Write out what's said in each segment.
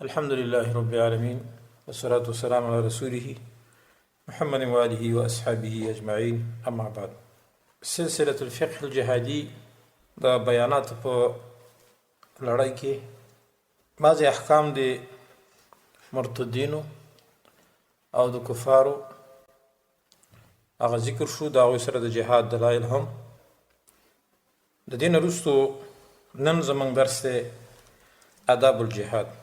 الحمد لله رب العالمين والصلاة والسلام على رسوله محمد وآله وأصحابه أجمعين أما بعد سلسلة الفقه الجهادي دا بیانات په لړۍ کې بعضې احکام د مرتدینو او د کفارو هغه ذکر شو د هغوی سره د جهاد دلایل هم د دې نه وروستو نن زموږ درس دی آداب الجهاد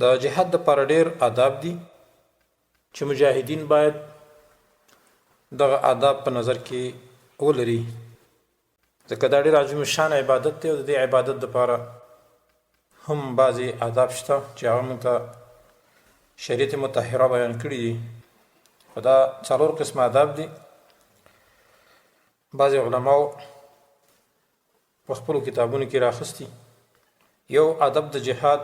د جهاد دپاره ډېر آداب دي چې مجاهدین باید دغه آداب په نظر کې ولري ځکه دا ډېر عظیم شان عبادت دی او د دې عبادت دپاره هم بعضې آداب شته چې هغه موږ ته شریعت مطهره بیان کړي دي خو دا څلور قسم آداب دي بعضې علماو په خپلو کتابونو کې راخستي یو ادب د جهاد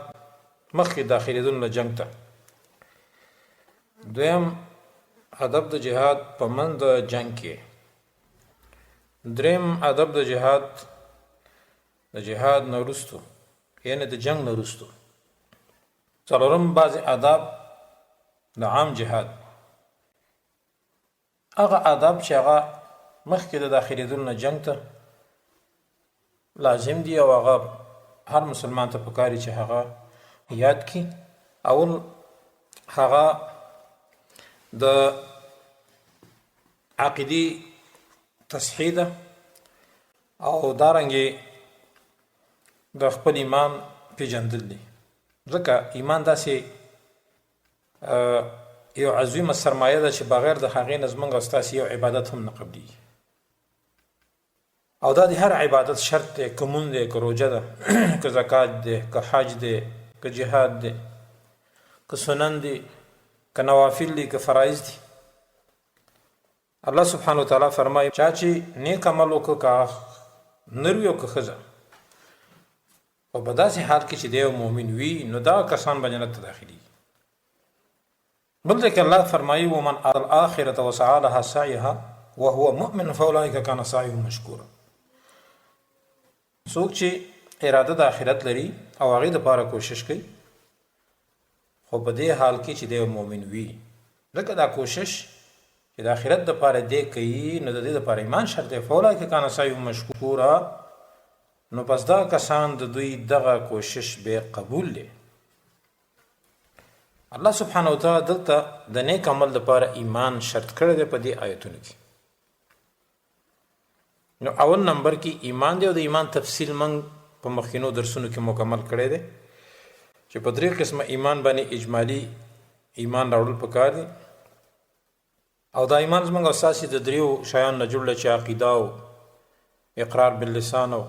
مخکې داخلېدون له جنګ ته دویم ادب د جهاد په منځ د جنګ کې دریم ادب د جهاد نه وروستو یعنې د جنګ نه وروستو څلورم بعضې آداب د عام جهاد هغه آداب چې هغه مخکې د داخلېدون نه جنګ ته لازم دي او هغه هر مسلمان ته پکار دي چې هغه یاد کی اول هغه د عقیدی تصحیح ده او دارنګې د خپل ایمان پیژندل دي ځکه ایمان داسې یو عظیمه سرمایه ده چې بغیر د هغې نه زموږ او ستاسې یو عبادت هم نه قبلیږي او دا د هر عبادت شرط دی که مونځ دی که روژه ده که زکات دی که حج دی که جهاد دی که سنن دی که نوافل دی که فرایض دی الله سبحانه وتعالی فرمایي چا چې نیک عمل وکړه که نر وي او که ښځه او په داسې حال کې چې دی یو مؤمن وي نو دا کسان به جنت ته داخلېږي بل ځای کې الله فرمایي ومن اراد الآخرة وسعى لها سعیها وهو مؤمن فاولئک کان سعیهم مشکورا څوک چې اراده د آخرت لري او هغې دپاره کوشش کوي خو په دې حال کې چې دی یو مؤمن وي ځکه دا کوشش چې د آخرت دپاره دی کوي نو د دې دپاره ایمان شرط دی فاولئک کان سعیهم مشکورا نو پس دا کسان د دوی دغه کوشش به قبول دی الله سبحانه وتعالی دلته د نیک عمل دپاره ایمان شرط کړی دی په دې آیتونو کې نو اول نمبر کې ایمان دی او د ایمان تفصیل موږ په مخکینو درسونو کې مکمل کړی دی چې په درې قسمه ایمان باندې اجمالی ایمان راوړل پکار دي او دا ایمان زموږ اساسي د دریو شیانو نه جوړ دی چې عقیده او اقرار باللسان او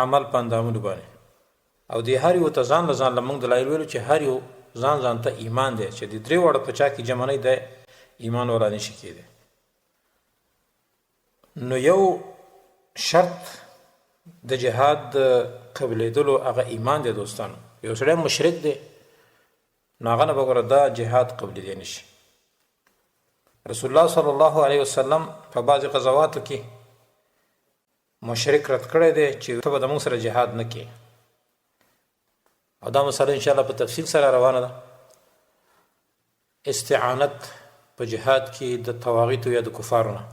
عمل په اندامونو باندې او د هر یو ته ځان له ځان له موږ دلایل ویلو چې هر یو ځان ځان ته ایمان دی چې د درې واړه په چا کې جمع نه دی ایمان والا نشي کېدی نو یو شرط د جهاد د قبلېدلو هغه ایمان دی دوستانو یو سړی مشرک دی نو هغه نه به ګوره دا جهاد قبلېدی نشي رسول الله صلی الله علیه وسلم په بعضې غزواتو کې مشرک رد کړی دی چې ته به د موږ سره جهاد نه کې او دا مسله انشاءالله په تفصیل سره روانه ده استعانت په جهاد کې د طواغیتو یا د کفارو نه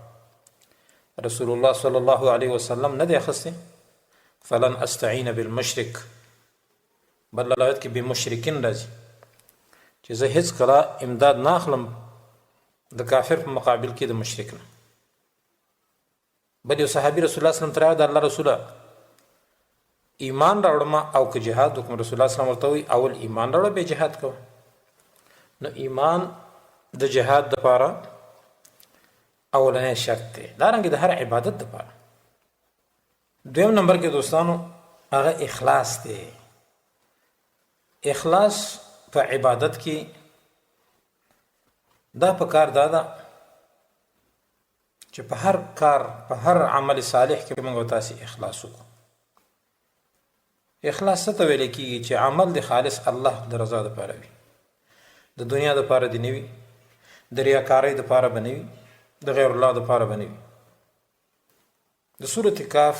رسول الله صلی الله علیه وسلم نه دی اخستی فلن استعین بالمشرک بل روایت کې بمشرکین راځي چې زه هیڅ کله امداد نه اخلم د کافر په مقابل کې د مشرک نه بل یو صحابي رسول الله صلی الله علیه وسلم ته د الله رسوله ایمان راوړم او که جهاد وکړم رسول الله صلی الله علیه وسلم ورته وایي اول ایمان راوړه بیا جهاد کوه نو ایمان د جهاد دپاره اولنی شرط دی دارنګې د هر عبادت دپاره دویم نمبر کې دوستانو هغه اخلاص دی اخلاص په عبادت کې دا پکار دا ده چې په هر کار په هر عمل صالح کې موږ تاسې اخلاص وکړو اخلاص څه ته ویل کېږي چې عمل د خالص الله د رضا دپاره وي د دنیا دپاره دې نه وي د ریاکارۍ دپاره به نه وي د غیر الله دپاره به نه وي د سورة کاف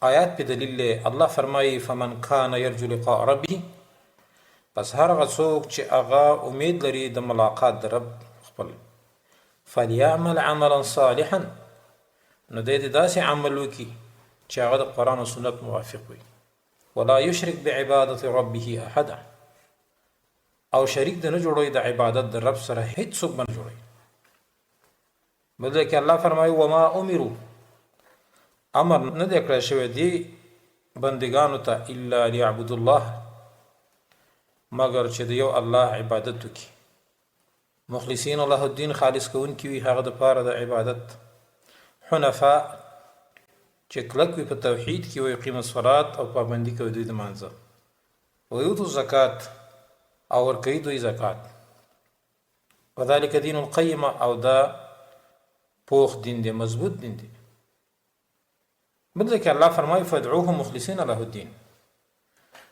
آیات په دلیل الله فرمایي فمن کان یرجو لقاء ربه پس هر هغه څوک چې هغه امید لري د ملاقات د رب خپل فلیعمل عملا صالحا نو دی دې داسې عمل وکړي چې هغه د قرآن او سنت موافق وي ولا یشرک بعبادة ربه احدا او شریک د نه جوړوي د عبادت د رب سره هیڅ څوک نه جوړوي. بل ځای کې الله فرمایي وما امروا امر نه دی کړی شوی دی بندګانو ته الا لیعبدوا الله مگر چې د یو الله عبادت وکړي مخلصین الله الدین خالص کوونکي وي هغه د پاره د عبادت حنفاء چې کلک وي په توحید کې ويقيم الصلاة او پابندي کوي دوی د مانځه ويؤتوا الزکات او ورکوي دوی زکات وذلك دین القیم او دا پوخ دین دی مضبوط دین دی. بل ځکه الله فرمایي فادعوه مخلصین له الدین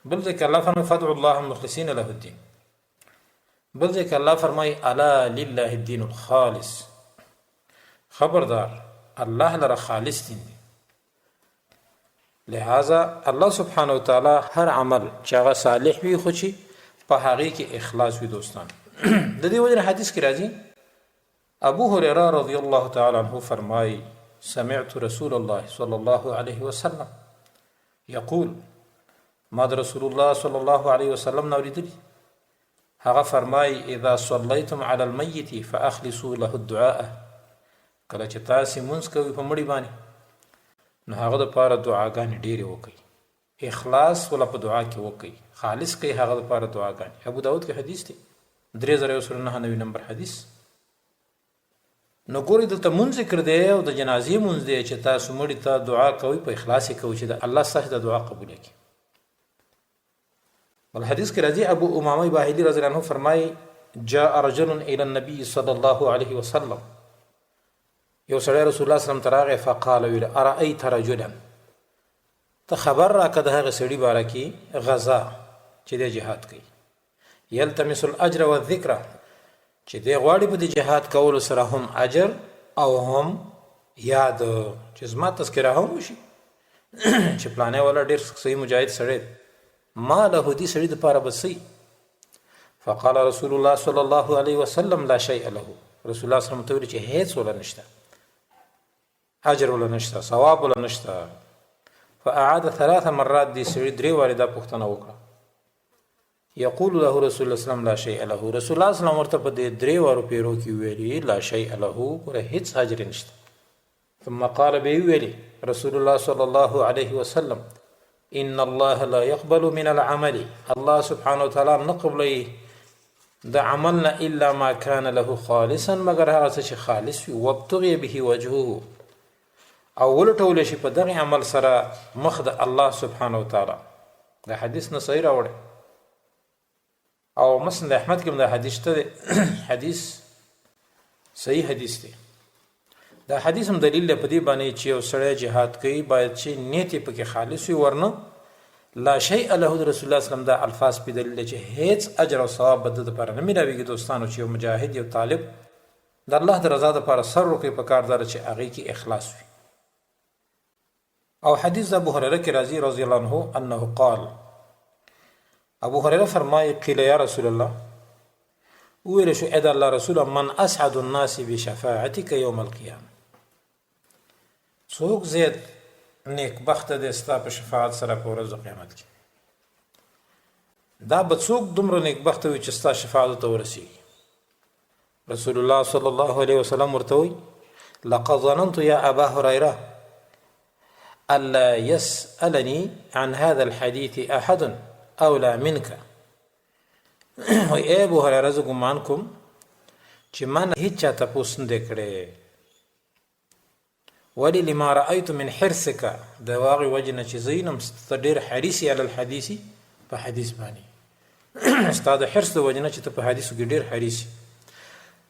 بل ځکه الله فرمایي فادعوا الله مخلصین له الدین بل ځکه الله فرمایي الا لله الدین الخالص خبردار الله لره خالص دین دی. لہذا الله سبحانه وتعالی هر عمل چې هغه صالح وي خو چې په هغه کې اخلاص وي دوستان. د دې وجه حدیث کې راځي ابو هريره رضی الله تعالی عنه فرمایي سمعت رسول الله صلى الله عليه وسلم يقول ما رسول الله صلى الله عليه وسلم نوریدلی هغه فرمایي اذا صليتم على الميت فاخلصوا له الدعاء کله چې تاسو مونږ کوي په مړي باندې نو هغه د پاره دعاګانې ډېرې وکړي اخلاص ولا په دعا کې وکړي خالص کوي هغه د پاره دعاګانې. ابو داود کې حدیث دی 3199 نمبر حدیث. نو ګوري دلته مونږ ذکر دی او د جنازې مونږ دی چې تاسو مړي ته دعا کوي په اخلاص کوي چې الله ستاسو د دعا قبول کړي. بل حدیث کې راځي ابو امامه باهلي رضی الله عنه فرمایي جاء رجل الى النبي صلى الله عليه وسلم یو سړی رسول الله صلی الله علیه وسلم تراغه فقال ویل ارأيت رجلا ته خبر را کده هغه سړي باره کې غزا چې د جهاد کوي یلتمس الاجر والذکر چې د غواړي په د جهاد کولو سره هم اجر او هم یاد چې زما تذکره هم وشي چې پلانې ولا ډېر صحیح مجاهد سړی ما له دې سړي د پاره بسي. فقال رسول الله صلى الله عليه وسلم لا شيء له رسول الله صلی الله علیه وسلم چې هیڅ ولا نشته اجر ولا نشته ثواب ولا نشته. فاعاد 3 مرات دي سړي 3 واره دا پوښتنه وکړه يقول له رسول الله صلی الله علیه وسلم لا شيء له رسول الله صلی الله علیه وسلم ورته په 3 وارو پیرو کې ویلي لا شيء له ګره هیڅ اجر نشته. ثم قال به ویلي رسول الله صلی الله علیه وسلم ان الله لا يقبل من العمل الله سبحانه وتعالى نقبل د عملنا الا ما كان له خالصا مگر هغه چې خالص وي وابتغي به وجهه او ولټول شي په دغه عمل سره مخ د الله سبحانه وتعالى. دا حدیث نه صحیح راوړی او مسند احمد کې دا حدیث ته حدیث صحیح حدیث دی. دا حدیث هم دلیل په دې باندې چې یو سړی جهاد کوي باید چې نیت یې پکې خالص وي ورنه لا شيء له رسول الله صلی الله علیه وسلم دا الفاظ په دلیل چې هیڅ اجر او ثواب بده لپاره نه ملويږي. دوستانو چې یو مجاهد یو طالب د الله د رضا لپاره سر ورکوي په کار دار چې هغه کې اخلاص وي. او حدیث د ابو هريره کې راځي رضی الله عنه انه قال ابو هريره فرمایي قيل يا رسول الله ویل شو اذا الله رسول من اسعد الناس بشفاعتك يوم القيامه څوک زید نیک بخت د استا په شفاعت سره په ورځ قیامت کې دا به څوک دومره نیک بخت وي چې ستا شفاعت ته ورسیږي. رسول الله صلی الله علیه وسلم ورته وی لقد ظننت يا ابا هريره الا يسالني عن هذا الحديث احد اولى منك وای ابو هريره زه ګمان کوم چې من هیڅ چاته پوښتنه نه کړې ولی لما رأيت من حرصك د واغ وجنه چې زینم ستډیر حریص علی الحديث په حدیث باندې استاد حرص د وجنه چې په حدیثو کې ډیر حریص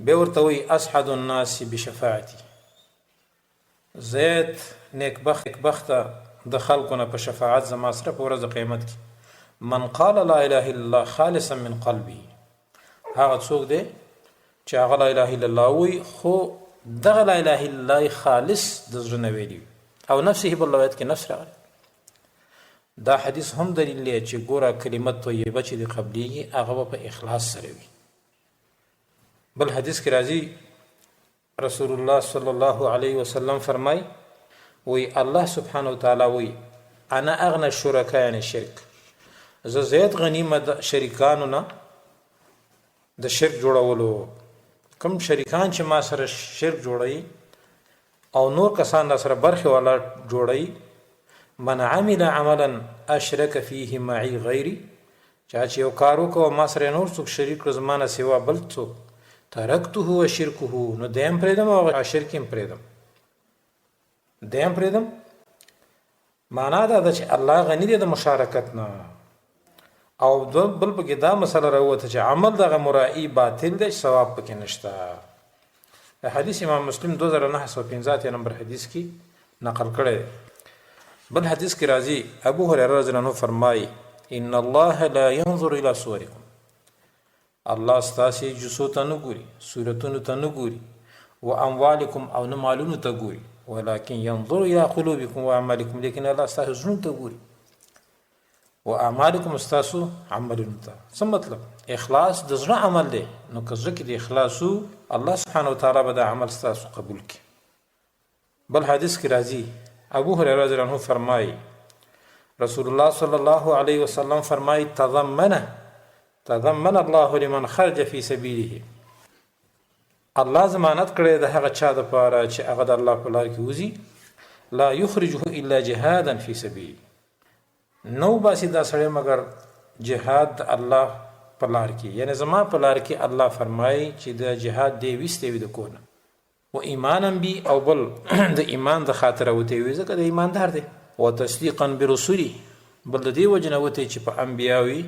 به ورته وی اسعد الناس بشفاعتي زید نیک بخت د خلقونه په شفاعت زما سره په ورځ قیامت کې من قال لا اله الا الله خالصا من قلبه هغه څوک دی چې هغه لا اله الا الله وی خو دغه لا اله الا الله خالص د زړه نه ویلي او نفسه بلوایت کې نفس راغلی دا حدیث هم دلیل دی چې ګوره کلمه طیبه چې د قبلیږي هغه په اخلاص سره وي. بل حدیث کې راځي رسول الله صلی الله علیه وسلم فرمای وی الله سبحانه وتعالی وی انا اغنى الشركاء عن الشرك، زه زیات غنیمه د شریکانو نه د شرک جوړولو. کوم شریکان چې ما سره شرک جوړوي او نور کسان را سره برخه والا جوړوي، من عمل عملا اشرك فيه معي غيري، چا چې یو کار وکړو ما سره نور څوک شریک کړ زمانه سوا بل څوک، ترکته وشركه، نو دیم پرېدم او شرک هم پرېدم. دیم پرېدم معنا دا ده چې الله غنی دی د مشارکت نه. او بل پکې دا مسله راوته چې عمل دغه مرائي باطل دی، ثواب پکې نشته. حدیث امام مسلم 2915 نمبر حدیث کې نقل کړی. بل حدیث کې راځي ابو هريره رضی الله عنه فرمایي ان الله لا ينظر الى صوركم، الله ستاسو جسو ته نه ګوري، صورتونو ته نه ګوري، و اموالکم او نه مالونو ته ګوري، ولكن ينظر الى قلوبكم واعمالكم، لیکن الله ستاسو زړونو ته ګوري و اعمالکم ستاسو عملونو ته. څه مطلب؟ اخلاص د زړه عمل دی، نو که زړه کې د اخلاصو الله سبحانه وتعالی به د عمل ستاسو قبول کړي. بل حدیث کې راځي ابو هريره رضی الله عنه فرمایي رسول الله صلی الله علیه وسلم فرمایي تضمن الله لمن خرج فی سبیله، الله ضمانت کړی د هغه چا دپاره چې هغه د الله په لار کې وځي، لا یخرجه الا جهادا فی سبیله، نو باسي دا سړی مگر جهاد د الله په لار کې، یعنی زما په لار کې الله فرمایي چې د جهاد دی ویستی وي د کونه و ایمانا بي، او بل د ایمان د خاطره وتی وي ځکه د ایماندار دی، و تصدیقا برسولي، بل د دې وجنه وتی چې په انبیاوي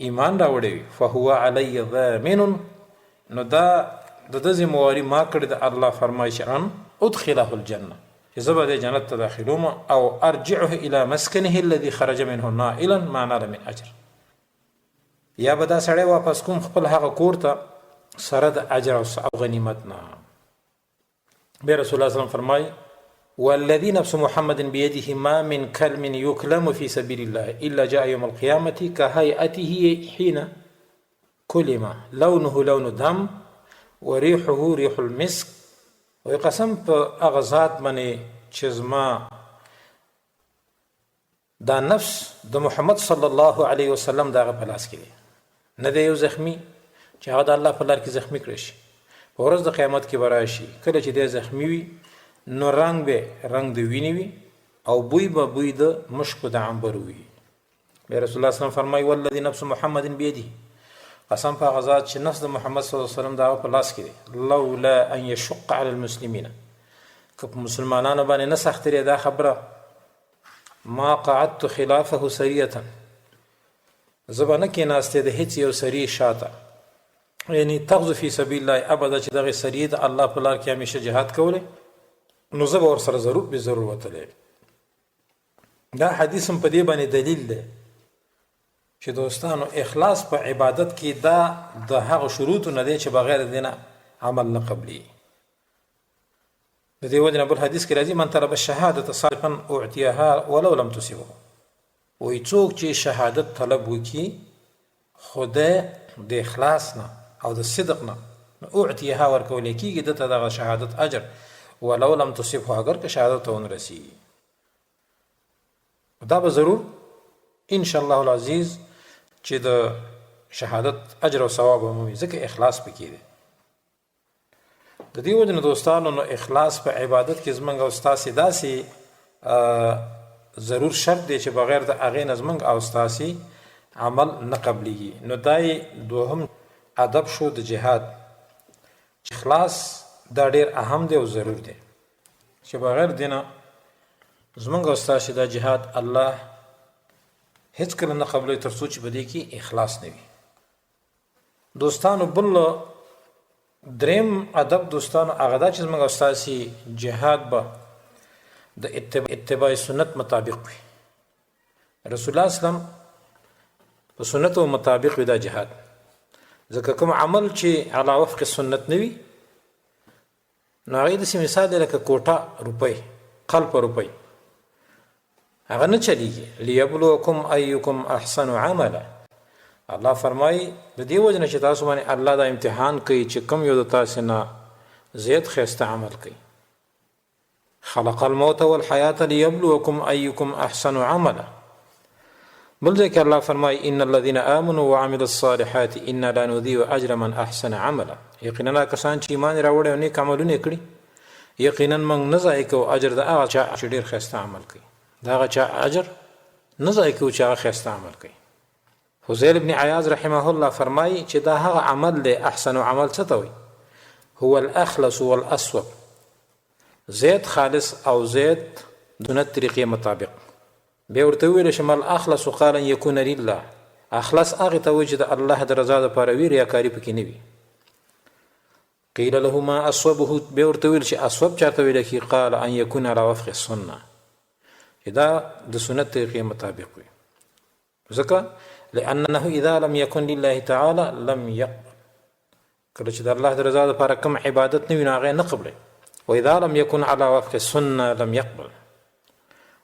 ایمان راوړی وي، فهو علی ضامن، نو دا د ده ذمواري ما کړې د الله فرمایي چې ان ادخله الجنه، چې زه به د جنت ته داخلوم او ارجعه الى مسکنه الذي خرج منه نائلا ما نال من اجر، یا به دا سړی واپس کوم خپل هغه کور ته سره د اجر او غنیمت نه. بیا رسول الله صلی الله علیه وسلم فرمایي والذي نفس محمد بيده ما من كلم يكلم في سبيل الله الا جاء يوم القيامه كهيئته حين كلم لونه لون دم وريحه ريح المسك، وقسم په هغه ذات باندې چې زما دا نفس د محمد صلی الله علیه وسلم دغه په لاس کې دی، نه دی یو زخمی چې هغه د الله په لار کې زخمی کړی شي، په ورځ د قیامت کې به راشي کله چې دی زخمی وي نو رنګ به رنګ د وینې وي او بوی به بوی د مشکو د عنبر وي. بیا رسول الله صلی الله علیه وسلم فرمایي والذي نفس محمد بيده، قسم په هغه ذات چې نفس د محمد صلی الله علیه وسلم دغه په لاس کې دی، لولا ان يشق على المسلمين، که په مسلمانانو باندې نه سختري دا خبره، ما قعدت خلافه سریه، زه به نه کېناستې د هیڅ یو سریې شاته، یعنی تغزو فی سبیل الله ابدا، چې دغه سریې د الله په لار کې همیشه جهاد کولی، نو زه به ورسره ضرور به ضرور وتلی. دا حدیث هم په دې باندې دلیل دی چې دوستانو اخلاص په عبادت کې دا د هغه شروطو نه دی چې بغیر د نه عمل نه قبلي. د دې وجه نه بل حدیث کې راځي من طلب الشهادة صالحا اعطيها ولو لم تصبه، وایي څوک چې شهادت طلب وکړي خدای د اخلاص نه او د صدق نه اعطيها ورکولی کېږي دته دغه شهادت اجر، ولو لم تصبه، اگر که شهادت ته ونه رسېږي. دا به ضرور ان شاء الله العزیز چې د شهادت اجر او ثواب هم وي، ځکه اخلاص پکې دی. د دې وجه نه دوستانو نو اخلاص په عبادت کې زمونږ او ستاسې داسې ضرور شرط دی چې بغیر د هغې نه زمونږ او ستاسې عمل نه قبلیږي. نو دا یې دوهم ادب شو د جهاد، چې اخلاص دا ډېر اهم دی او ضرور دی چې بغیر دې نه زمونږ او ستاسې دا جهاد الله هیڅ کله نه قبلوي تر څو چې په دې کې اخلاص نه وي. دوستانو بل دریم ادب دوستانو هغه دا چې زموږ او ستاسې جهاد به د اتباع سنت مطابق وي. رسول الله صلی الله علیه وسلم په سنتو مطابق وي دا جهاد، ځکه کوم عمل چې علی وفق سنت نه وي نو هغې داسې مثال دی لکه کوټه روپۍ، قلب روپۍ، هغه نه چلیږي. لیبلوکم ایکم احسن عملا. الله فرمایي د دې وجه نه چې تاسو باندې الله دا امتحان کوي چې کوم یو د تاسو نه زیات ښایسته عمل کوي. خلق الموت والحیات لیبلوکم ایکم احسن عملا. بل ځای کې الله فرمایي ان الذين آمنوا وعملوا الصالحات انا لا نضيع اجر من احسن عملا. یقینا کسان چې ایمان راوړي او نیک عملونه کړي یقینا موږ نه ضایع کوو اجر د هغه چا چې ډېر ښایسته عمل کوي. د هغه چا اجر نه ضایع کوو چې هغه ښایسته عمل کوي. فضیل ابن عیاض رحمه الله فرمایي چې دا هغه عمل دی احسن عمل څه ته وایي؟ هو الاخلص والاصوب، زید خالص او زید د سنت طریقې مطابق. بیا ورته ویل چې مل اخلص قال ان یکون لله، اخلص هغه ته وایي چې د الله د رضا لپاره وي، ریاکاري پکې نه وي. قیل له ما اصوبه، بیا ورته ویل چې اصوب چاته ویل کی؟ قال ان یکون على وفق السنه، دا د سنت طریقې مطابق وي. ځکه لانه اذا لم يكن لله تعالى لم يقبل، کله چې د الله د رضا لپاره کوم عبادت نه وي نو هغه نه قبلوي. واذا لم يكن على وفق السنه لم يقبل،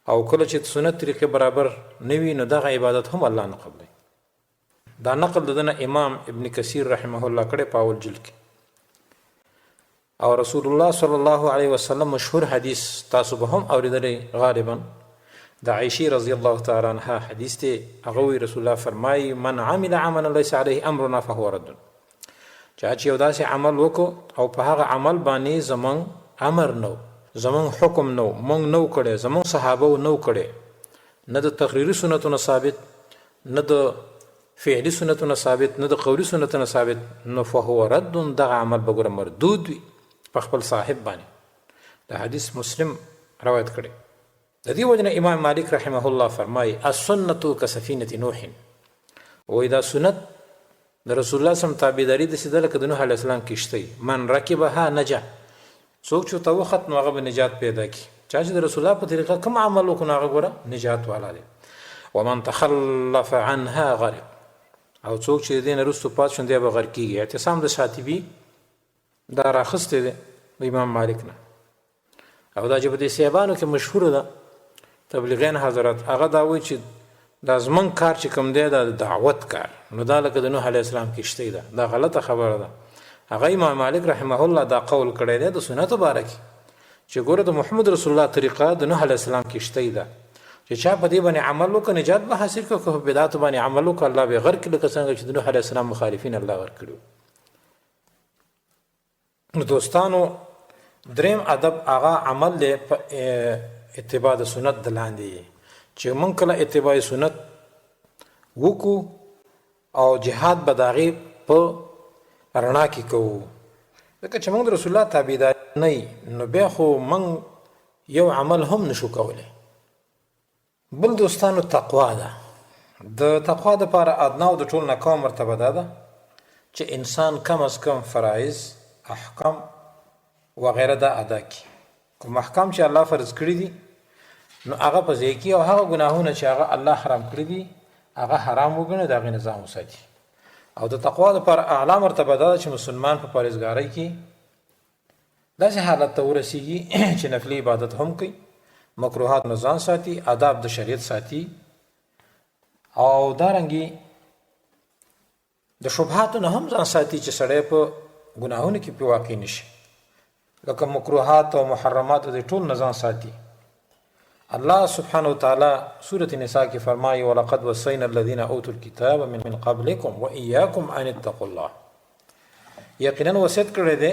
او کله چې سنت طریقې برابر نه وي نو دغه عبادت هم الله نه قبلوي. دا نقل دنه امام ابن کثیر رحمه الله کړي په اول جلد کې. او رسول الله صلی الله علیه وسلم مشهور حدیث تاسو به هم اوریدلی غالبا، د عائشې رضی الله تعالی عنها حدیث دی. هغه رسول الله فرمایي من عمل عملا ليس عليه امرنا فهو رد. چا چې یو داسې عمل وکړو او په هغه عمل باندې زمون امر نو، زمون حکم نو، مونږ نو کړی، زمون صحابه نو کړی، نه د تقریري سنتونو ثابت، نه د فعلي سنتونو ثابت، نه د قولي سنتونو ثابت، نو فهو رد. دغه عمل به ګوره مردود وي په خپل صاحب باندې. د حدیث مسلم روایت کړی. د دې وجه نه امام مالک رحمه الله فرمایي السنة كسفینة نوح، وایي دا سنت د رسول الله صلی الله علیه وسلم تابعداري داسې ده لکه د نوح علیه السلام کښتۍ. من رکبها نجا، څوک چې ورته وخت نو هغه به نجات پیدا کړي. چا چې د رسول الله په طریقه کوم عمل وکړو نو هغه ګوره نجات والا دی. ومن تخلف عنها غرق، او څوک چې د دې نه وروسته پاتې شو دی به غرق کېږي. اعتصام د شاطبي دا راخستی دی د امام مالک نه، او دا چې په دې صحابانو کې مشهوره ده تبلیغین حضرات، هغه دا وایي چې دا زمون کار چې کوم دی دا د دعوت کار، نو دا لکه د نوح علیه السلام کښتۍ ده. دا غلطه خبره ده. هغه امام مالک رحمه الله دا قول کړی دی د سنتو باره کې چې ګوره د محمد رسول الله طریقه د نوح علیه السلام کښتۍ ده، چې چا په دې باندې عمل وکړي نجات به حاصل کړي، که په بدعتو باندې عمل وکړي الله به غرق کړي، لکه څنګه چې د نوح علیه السلام مخالفین الله غرق کړي. نو دوستانو دریم ادب هغه عمل دی په اتباع د سنت د لاندې، چې مونږ کله اتباع سنت وکړو او جهاد به د هغې په رڼا کې کوو. ځکه چې مونږ د رسول الله تابعدار نه یو نو بیا خو مونږ یو عمل هم نشو کولی. بل دوستانو تقوا ده. د تقوا دپاره ادنا او د ټول نه کمه مرتبه دا ده چې انسان کم از کم فرایض، احکام وغیره دا ادا کړي. کوم احکام چې الله فرض کړي دي نو هغه په ځای کې، او هغه ګناهونه چې هغه الله حرام کړي دي هغه حرام وګڼي، د هغې نظام وساتي. او د تقوا لپاره اعلی مرتبه دا ده چې مسلمان په پرهیزګارۍ کې داسې حالت ته ورسیږي چې نفلي عبادت هم کوي، مکروهات نه ځان ساتي، آداب د شریعت ساتي، او دارنګې د شبهاتو نه هم ځان ساتي چې سړی په ګناهونو کې پې واقع نشي، لکه مکروهات او محرمات د ټول نه ځان ساتي. الله سبحانه وتعالی سورة النساء کې فرمایي ولقد وصینا الذین اوتوا الکتاب من قبلکم وإیاکم ان اتقوا الله، یقینا وصیت کړی دی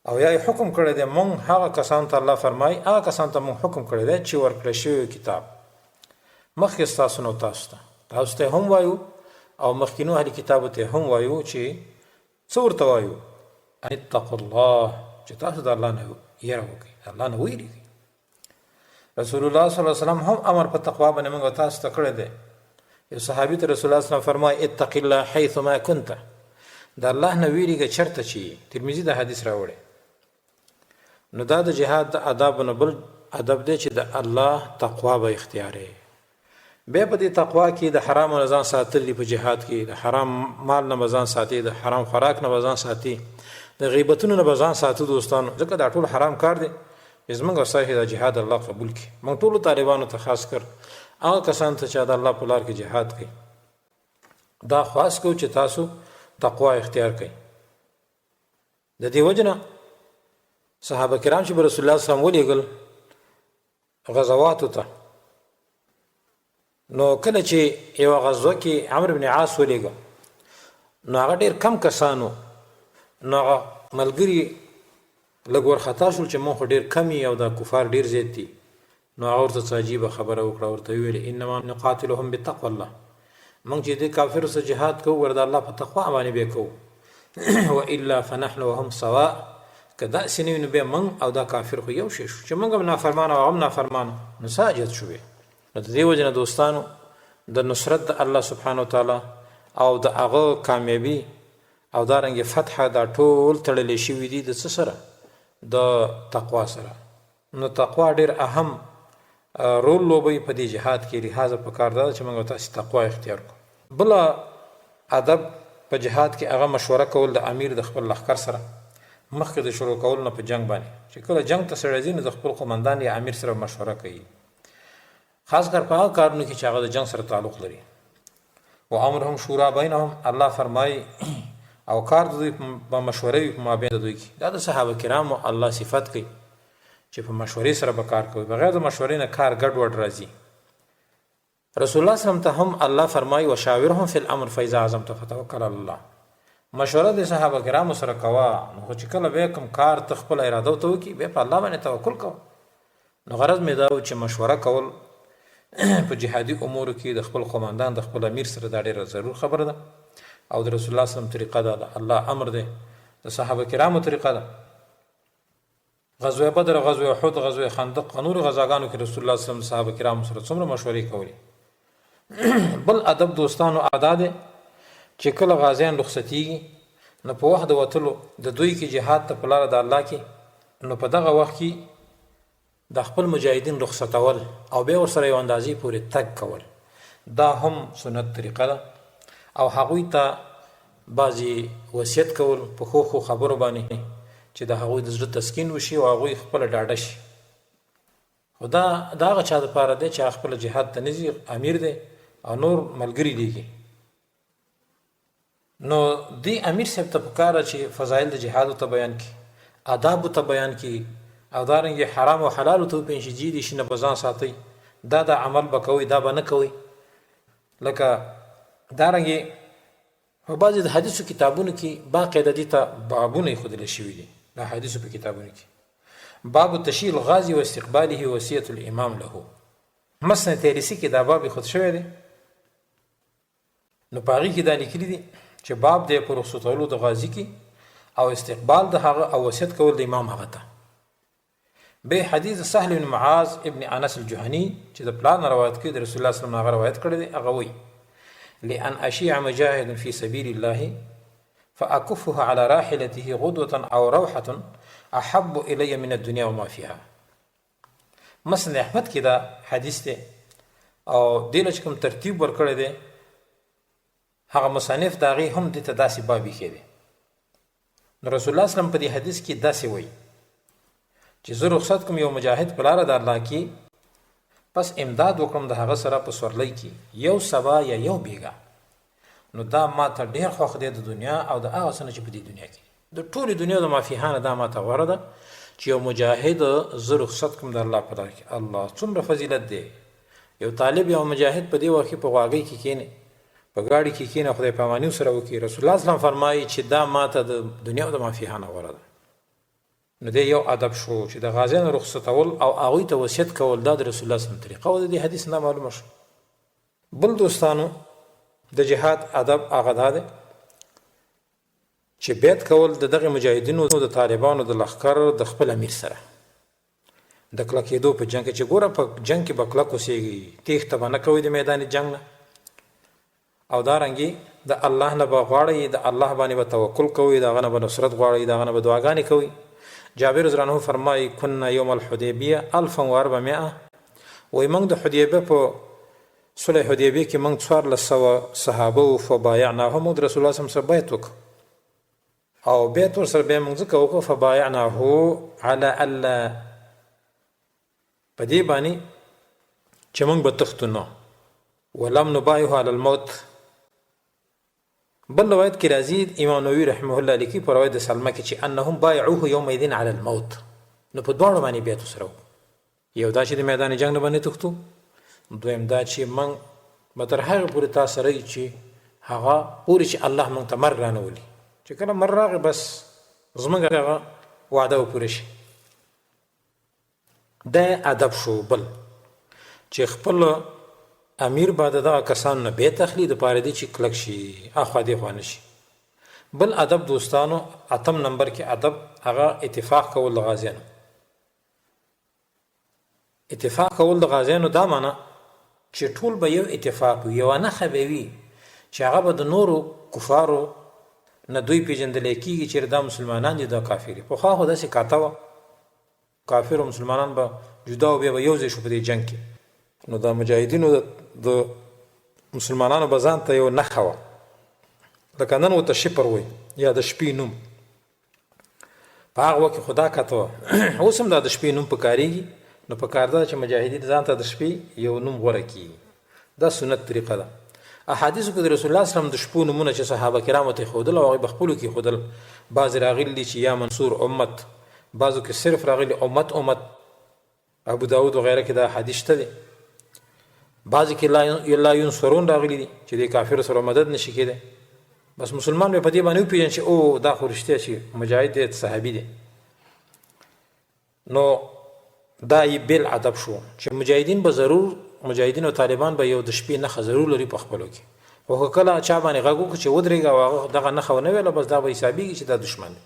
او یا حکم کړی دی مونږ هغه کسانو ته، الله فرمایي هغه کسانو ته مونږ حکم کړی دی چې ورکړی شوی کتاب مخکې ستاسو نه تاسو ته، تاسو ته هم وایو او مخکینو اهل کتابو ته هم وایو چې څه ورته وایو؟ ان اتقوا الله، چې تاسو د الله نه یره وکړئ، الله نه ویریږئ. رسول الله صلی الله علیه وسلم هم امر په تقوا باندې موږ تاسو ته کړی دی. یو صحابي ته رسول الله صلی الله علیه وسلم فرمایي اتق الله حيث ما كنت، د الله نه ویریږه چرته چې. ترمذي دا حدیث راوړی. نو دا د جهاد د آداب نه بل ادب دی چې د الله تقوا به اختیارې. بیا په دې تقوا کې د حرام نه ځان ساتل دي، په جهاد کې د حرام مال نه ځان ساتي، د حرام خوراک نه ځان ساتي، د غیبتونو نه ځان ساتي دوستانو، ځکه دا ټول حرام کار دی. زموږ او ستاسې دا جهاد الله قبول کړي. موږ ټولو طالبانو ته خاص کر هغه کسان ته چې د الله په لار کې جهاد کوي دا خواست کوو چې تاسو تقوا اختیار کړئ. د دې وجه نه صحابه کرام چې به رسول الله صلی الله علیه وسلم ولیږل غزواتو ته، نو کله چې یوه غزوه کې عمرو بن عاص ولیږه نو هغه ډېر کم کسانو، نو هغه ملګري لږ ورخطا شول چې موږ خو ډېر کم یو او دا کفار ډېر زیات دي. نو هغه ورته څه عجیبه خبره وکړه، ورته ویل انما نقاتلهم بتقوى الله، موږ چې دې کافرو سره جهاد کوو ورته الله په تقوا باندې به کوو والا فنحن وهم سواء، که داسې نه وي نو بیا موږ او دا کافر خو یو شی شو چې موږ هم نافرمانه او هم نافرمانه، نو ساجد شوې. نو د دې وجې نه دوستانو د نصرت د الله سبحانه وتعالی او د هغه کامیابي او دارنګې فتح دا ټول تړلی شوي دي د څه سره؟ د تقوا سره. نو تقوا ډېر اهم رول لوبوي په دې جهاد کې، لحاظه پکار ده چې موږ تاسې تقوا اختیار کړو. بله ادب په جهاد کې هغه مشوره کول د امیر د خپل لښکر سره مخکې د شروع کولو نه په جنگ باندې، چې کله جنگ ته سړی ځي نو د خپل قمندان یا امیر سره مشوره کوي، خاص کر په هغه کارونو کې چې هغه د جنگ سره تعلق لري. و امرهم شورا بینهم، الله فرمایي او کار د دوی په مشورې وي په مابین د دوی کې. دا د صحابه کرامو الله صفت کوي چې په مشورې سره به کار کوي، بغیر د مشورې نه کار ګډوډ راځي. رسول الله صلی الله علیه وسلم ته هم الله فرمایي وشاورهم فی الامر فاذا عزمت فتوکل علی الله، مشوره د صحابه کرامو سره کوه، نو خو چې کله به کوم کار ته خپل اراده ته وکړي بیا په الله باندې توکل کوه. نو غرض مې دا و چې مشوره کول په جهادي امورو کې د خپل قماندان د خپل امیر سره دا ډېره ضرور خبره ده، او د رسول الله صلی الله علیه وسلم طریقه ده، الله امر دی، د صحابه کرامو طریقه ده. غزوه بدر، غزوه احد، غزوه خندق، نور غزاګانو کې رسول الله صلی الله علیه وسلم صحابه کرامو سره څومره مشورې کولې. بل ادب دوستانو ادا دی چې کله غازیان رخصتیږي نو په وخت د وتلو د دوی کې جهاد ته په لاره د الله کې، نو په دغه وخت کې د خپل مجاهدین رخصتول او بیا ورسره یو اندازې پورې تګ کول، دا هم سنت طریقه ده. او هغوی ته بعضې وصیت کول په ښو ښو خبرو باندې چې د هغوی د زړه تسکین وشي او هغوی خپله ډاډه شي. خو دا د هغه چا دپاره دی چې خپله جهاد ته نه ځي، امیر دی او نور ملګري لیږي. نو دی امیر صاحب ته پکار ده چې فضایل د جهادو ته بیان کړي، آدابو ته بیان کړي، او دارنګې حرام او حلالو ته وپېژني چې دې شي نه به ځان ساتئ، دا عمل به کوئ دا به نه کوئ. لکه دارنګې په بعضې د حدیثو کتابونو کې باقاعده دې ته بابونه ایښودلی شوي دي، د حدیثو په کتابونو کې باب تشیع الغازي و استقباله وصیة الامام له، مسند طیالسي کې دا باب ایښود شوی دی. نو په هغې کې دا لیکلي دي چې باب دی په رخصتولو د غازي کې او استقبال د هغه او وصیت کول د امام هغه ته. به حدیث سهل بن معاذ ابن انس الجهني چې د پلار نه روایت کوي د رسول الله صلی الله علیه وسلم هغه روایت کړی دی، هغه وایي لأن أشيع مجاهد في سبيل الله فأكفه على راحلته غدوة أو روحة أحب إلي من الدنيا وما فيها. مسند احمد کې دا حدیث دی او دې له چې کوم ترتیب ورکړی دی هغه مصنف د هغې هم دې ته داسې باب ایښی دی. نو رسول الله صلی الله علیه وسلم په دې حدیث کې داسې وایي چې زه رخصت کوم یو مجاهد په لاره د الله کې، پس امداد وکړم د هغه سره په سورلۍ کې یو سبا یا یو بیګا، نو دا ما ته ډېر خوښ دی د دنیا او د هغه څه نه چې په دې دنیا کې د ټولې دنیا د مافیها نه دا ما ته غوره ده چې یو مجاهد زه رخصت کوم د الله په لار کې. الله څومره فضیلت دی! یو طالب یو مجاهد په دې وخت کې په غواګۍ کې کښېني، په ګاډي کې کښېني، خدای پاماني سره وکړي. رسول الله صلی الله علیه وسلم فرمایي چې دا ما ته د دنیا او د مافیها نه غوره ده. نو دی یو ادب شو چې د غازیانو رخصتول او هغوی ته وصیت کول دا د رسول الله صلی الله علیه وسلم طریقه او د دې حدیث نه معلومه شو. بل دوستانو د جهاد ادب هغه دا دی چې بیعت کول د دغه مجاهدینو د طالبانو د لښکر د خپل امیر سره د کلکېدو په جنګ کې، چې ګوره په جنګ کې به کلک اوسېږي، تېښته به نه کوئ د میدان جنګ نه، او دارنګې د الله نه به غواړئ، د الله باندې به توکل کوئ، د هغه نه به نصرت غواړئ، د هغه نه به دعاګانې کوئ. جابر رضی الله عنه فرمایي کنا یوم الحدیبیه 1400، وایي موږ د حدیبیه په صلح حدیبیه کې موږ 1400 صحابه وو، فبایعناه، موږ د رسول الله صلی الله علیه وسلم سره بیعت وکړو او بیعت ورسره بیا موږ ځکه وکړو فبایعناه علی الا په دې باندې چې موږ به تښتو نه ولم نبایعه علی الموت. بل روایت کې راځي امام نووي رحمه الله لیکي په روایت د سلمه کې چې انهم بایعوه یومئذ علی الموت. نو په دواړو باندې بیعت وسره یو دا چې د میدان جنګ نه باندې تښتو، دویم دا چې موږ به تر هغه پورې تا سره یو چې هغه پورې چې الله موږ ته مر رانولي، چې کله مر راغی بس زموږ هغه وعده به پوره شي. دا ادب شو. بل چې خپل امیر به د دغه کسانو نه بیت اخلي د پاره دی چې کلک شي اخوا دېخوا نه شي. بل ادب دوستانو 8 نمبر کې ادب هغه اتفاق کول د غازیانو. اتفاق کول د غازیانو دا معنی چې ټول به یو اتفاق وي، یوه نښه به وي چې هغه به د نورو کفارو نه دوی پیژندلی کېږي چې دا مسلمانان دي دا کافر دي. پخوا خو داسې کاته وه، کافر او مسلمانان به جدا و بیا به یو ځای شو په دې جنګ کې. نو دا مجاهدینو د مسلمانانو به ځان ته یو نښه وه، لکه نن ورته شپر وایي یا د شپې نوم. په هغه وخت کې خو دا کاته وه. اوس هم دا د شپې نوم پکارېږي. نو پکار ده چې مجاهدین ځان ته د شپې یو نوم غوره کړي. دا سنت طریقه ده. احادیثو کې د رسول الله صلی الله علیه وسلم د شپو نومونه چې صحابه کرامو ته ښودل او هغوی به خپلو کې ښودل. بعضې راغلي دي چې یا منصور امت، بعضو کې صرف راغلي امت. ابو داود وغیره کې دا حدیث شته دی. بعضې کې لا ینصرون راغلي دي چې د کافرو سره مدد نشي کېدی. بس مسلمان به په دې باندې وپېژني چې او دا خو رښتیا چې مجاهد دی صحابي دی. نو دا یې بیل ادب شو چې مجاهدین به ضرور، مجاهدین او طالبان به یو د شپې نښه ضرور لري په خپلو کې. خو که کله چا باندې غږ وکړو چې ودرېږه او هغه دغه نښه ونه ویله بس دا به حسابېږي چې دا دشمن دی.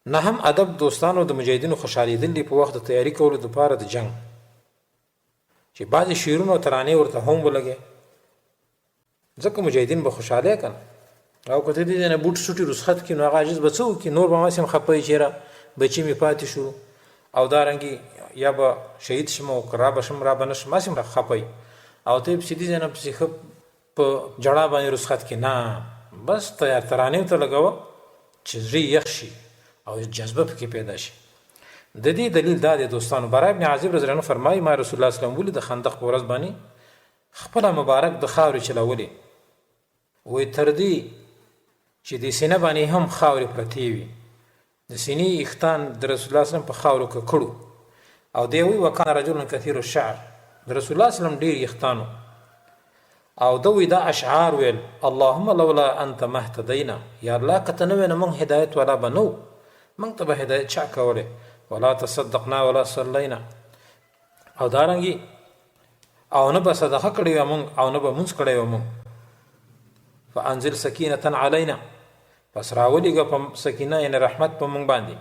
نه هم ادب دوستانو د مجاهدینو خوشحالېدل دي په وخت د تیاري کولو دپاره د جنګ، چې بعضې شعرونه او ترانې ورته هم ولګې، ځکه مجاهدین به خوشحاله که نه. او که ته دې ځای نه بوټ سوټي رسخت کړي نو هغه عاجز به څه وکړي، نور به هماسې هم خفه وي چېرې بچي مې پاتې شو او دارنګې یا به شهید شم او که را به شم را به نه شم، هسې هم خفه وي. او ته یې پسې دې ځای نه پسې ښه په جړا باندې رسخت کړي. نه، بس ترانې ورته لګوه چې زړه یخ شي او جذبه پکې پیدا شي. د دې دلیل دا دی دوستانو، برا ابن عازب رضی الله عنه فرمایي ما رسول الله صلی الله علیه وسلم ولید د خندق په ورځ باندې خپله مبارک د خاورې چلولې، وایي تر دې چې د سینه باندې هم خاورې پرتې وي، د سینې اختان د رسول الله صلی الله علیه وسلم په خاورو کې کړو. او دی وایي وکان رجل کثیر الشعر، د رسول الله صلی الله علیه وسلم ډېر اختانو. او ده وایي دا اشعار ویل اللهم لولا انت مهتدینا، یا الله که ته نه وې نو موږ هدایت والا به نه وو، موږ ته به هدایت چا کولی. ولا تصدقنا ولا صلینا، او دارنګې او نه به صدقه کړې وه موږ او نه به مونځ کړی وه موږ. فانزل سکینة علینا، پس راولېږه په سکینه یعنې رحمت په موږ باندې.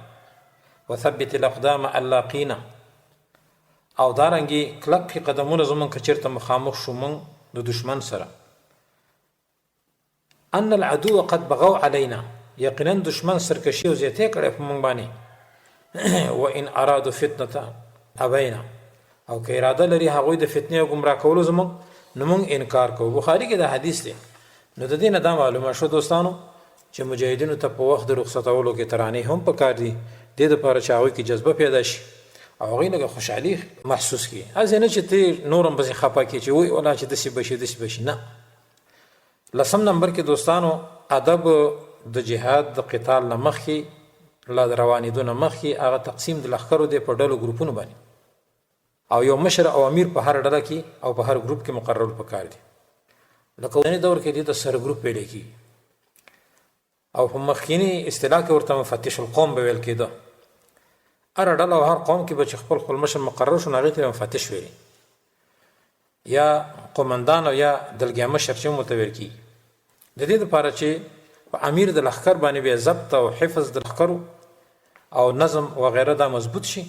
وثبت الاقدام اللاقینا، او دارنګې کلک قدمونه زموږ که چېرته مخامخ شو موږ د دشمن سره. ان العدو قد بغوا علینا، یقینا دشمن سرکشي او زیاتې کړی په موږ باندې. وان ارادوا فتنه ابینا، او که اراده لري هغوی د فتنې او ګمراه کولو زموږ نو موږ انکار کوو. بخاري کې دا حدیث دی. نو د دې نه دا معلومه شو دوستانو چې مجاهدینو ته په وخت د رخصتولو کې ترانې هم پکار دي، دې دپاره چې هغوی کې جذبه پیدا شي او هغوی لږه خوشحالي محسوس کړي. هسې نه چې ته نور هم پسې خفه کړي چې وایي ولا چې داسې به شي داسې به شي. نه. 10 نمبر کې دوستانو ادب د جهاد د قتال نه مخکې، لا د روانېدو نه مخکې هغه تقسیم د لښکرو دی په ډلو ګروپونو باندې، او یو مشر او امیر په هر ډله کې او په هر ګروپ کې مقرر پکار دي. لکه اوسني دور کې دې ته سر ګروپ ویلی کېږي، او په مخکینی اصطلاح کې ورته مفتش القوم به ویل کېده. هر ډله او هر قوم کې به چې خپل مشر مقرر شو نو هغې ته مفتش ویلي، یا قومندان او یا دلګیا مشر چې هم ورته ویل کېږي. د دې دپاره چې په امیر د لښکر باندې بیا ضبط او حفظ د لښکرو او نظم وغیره دا مضبوط شي.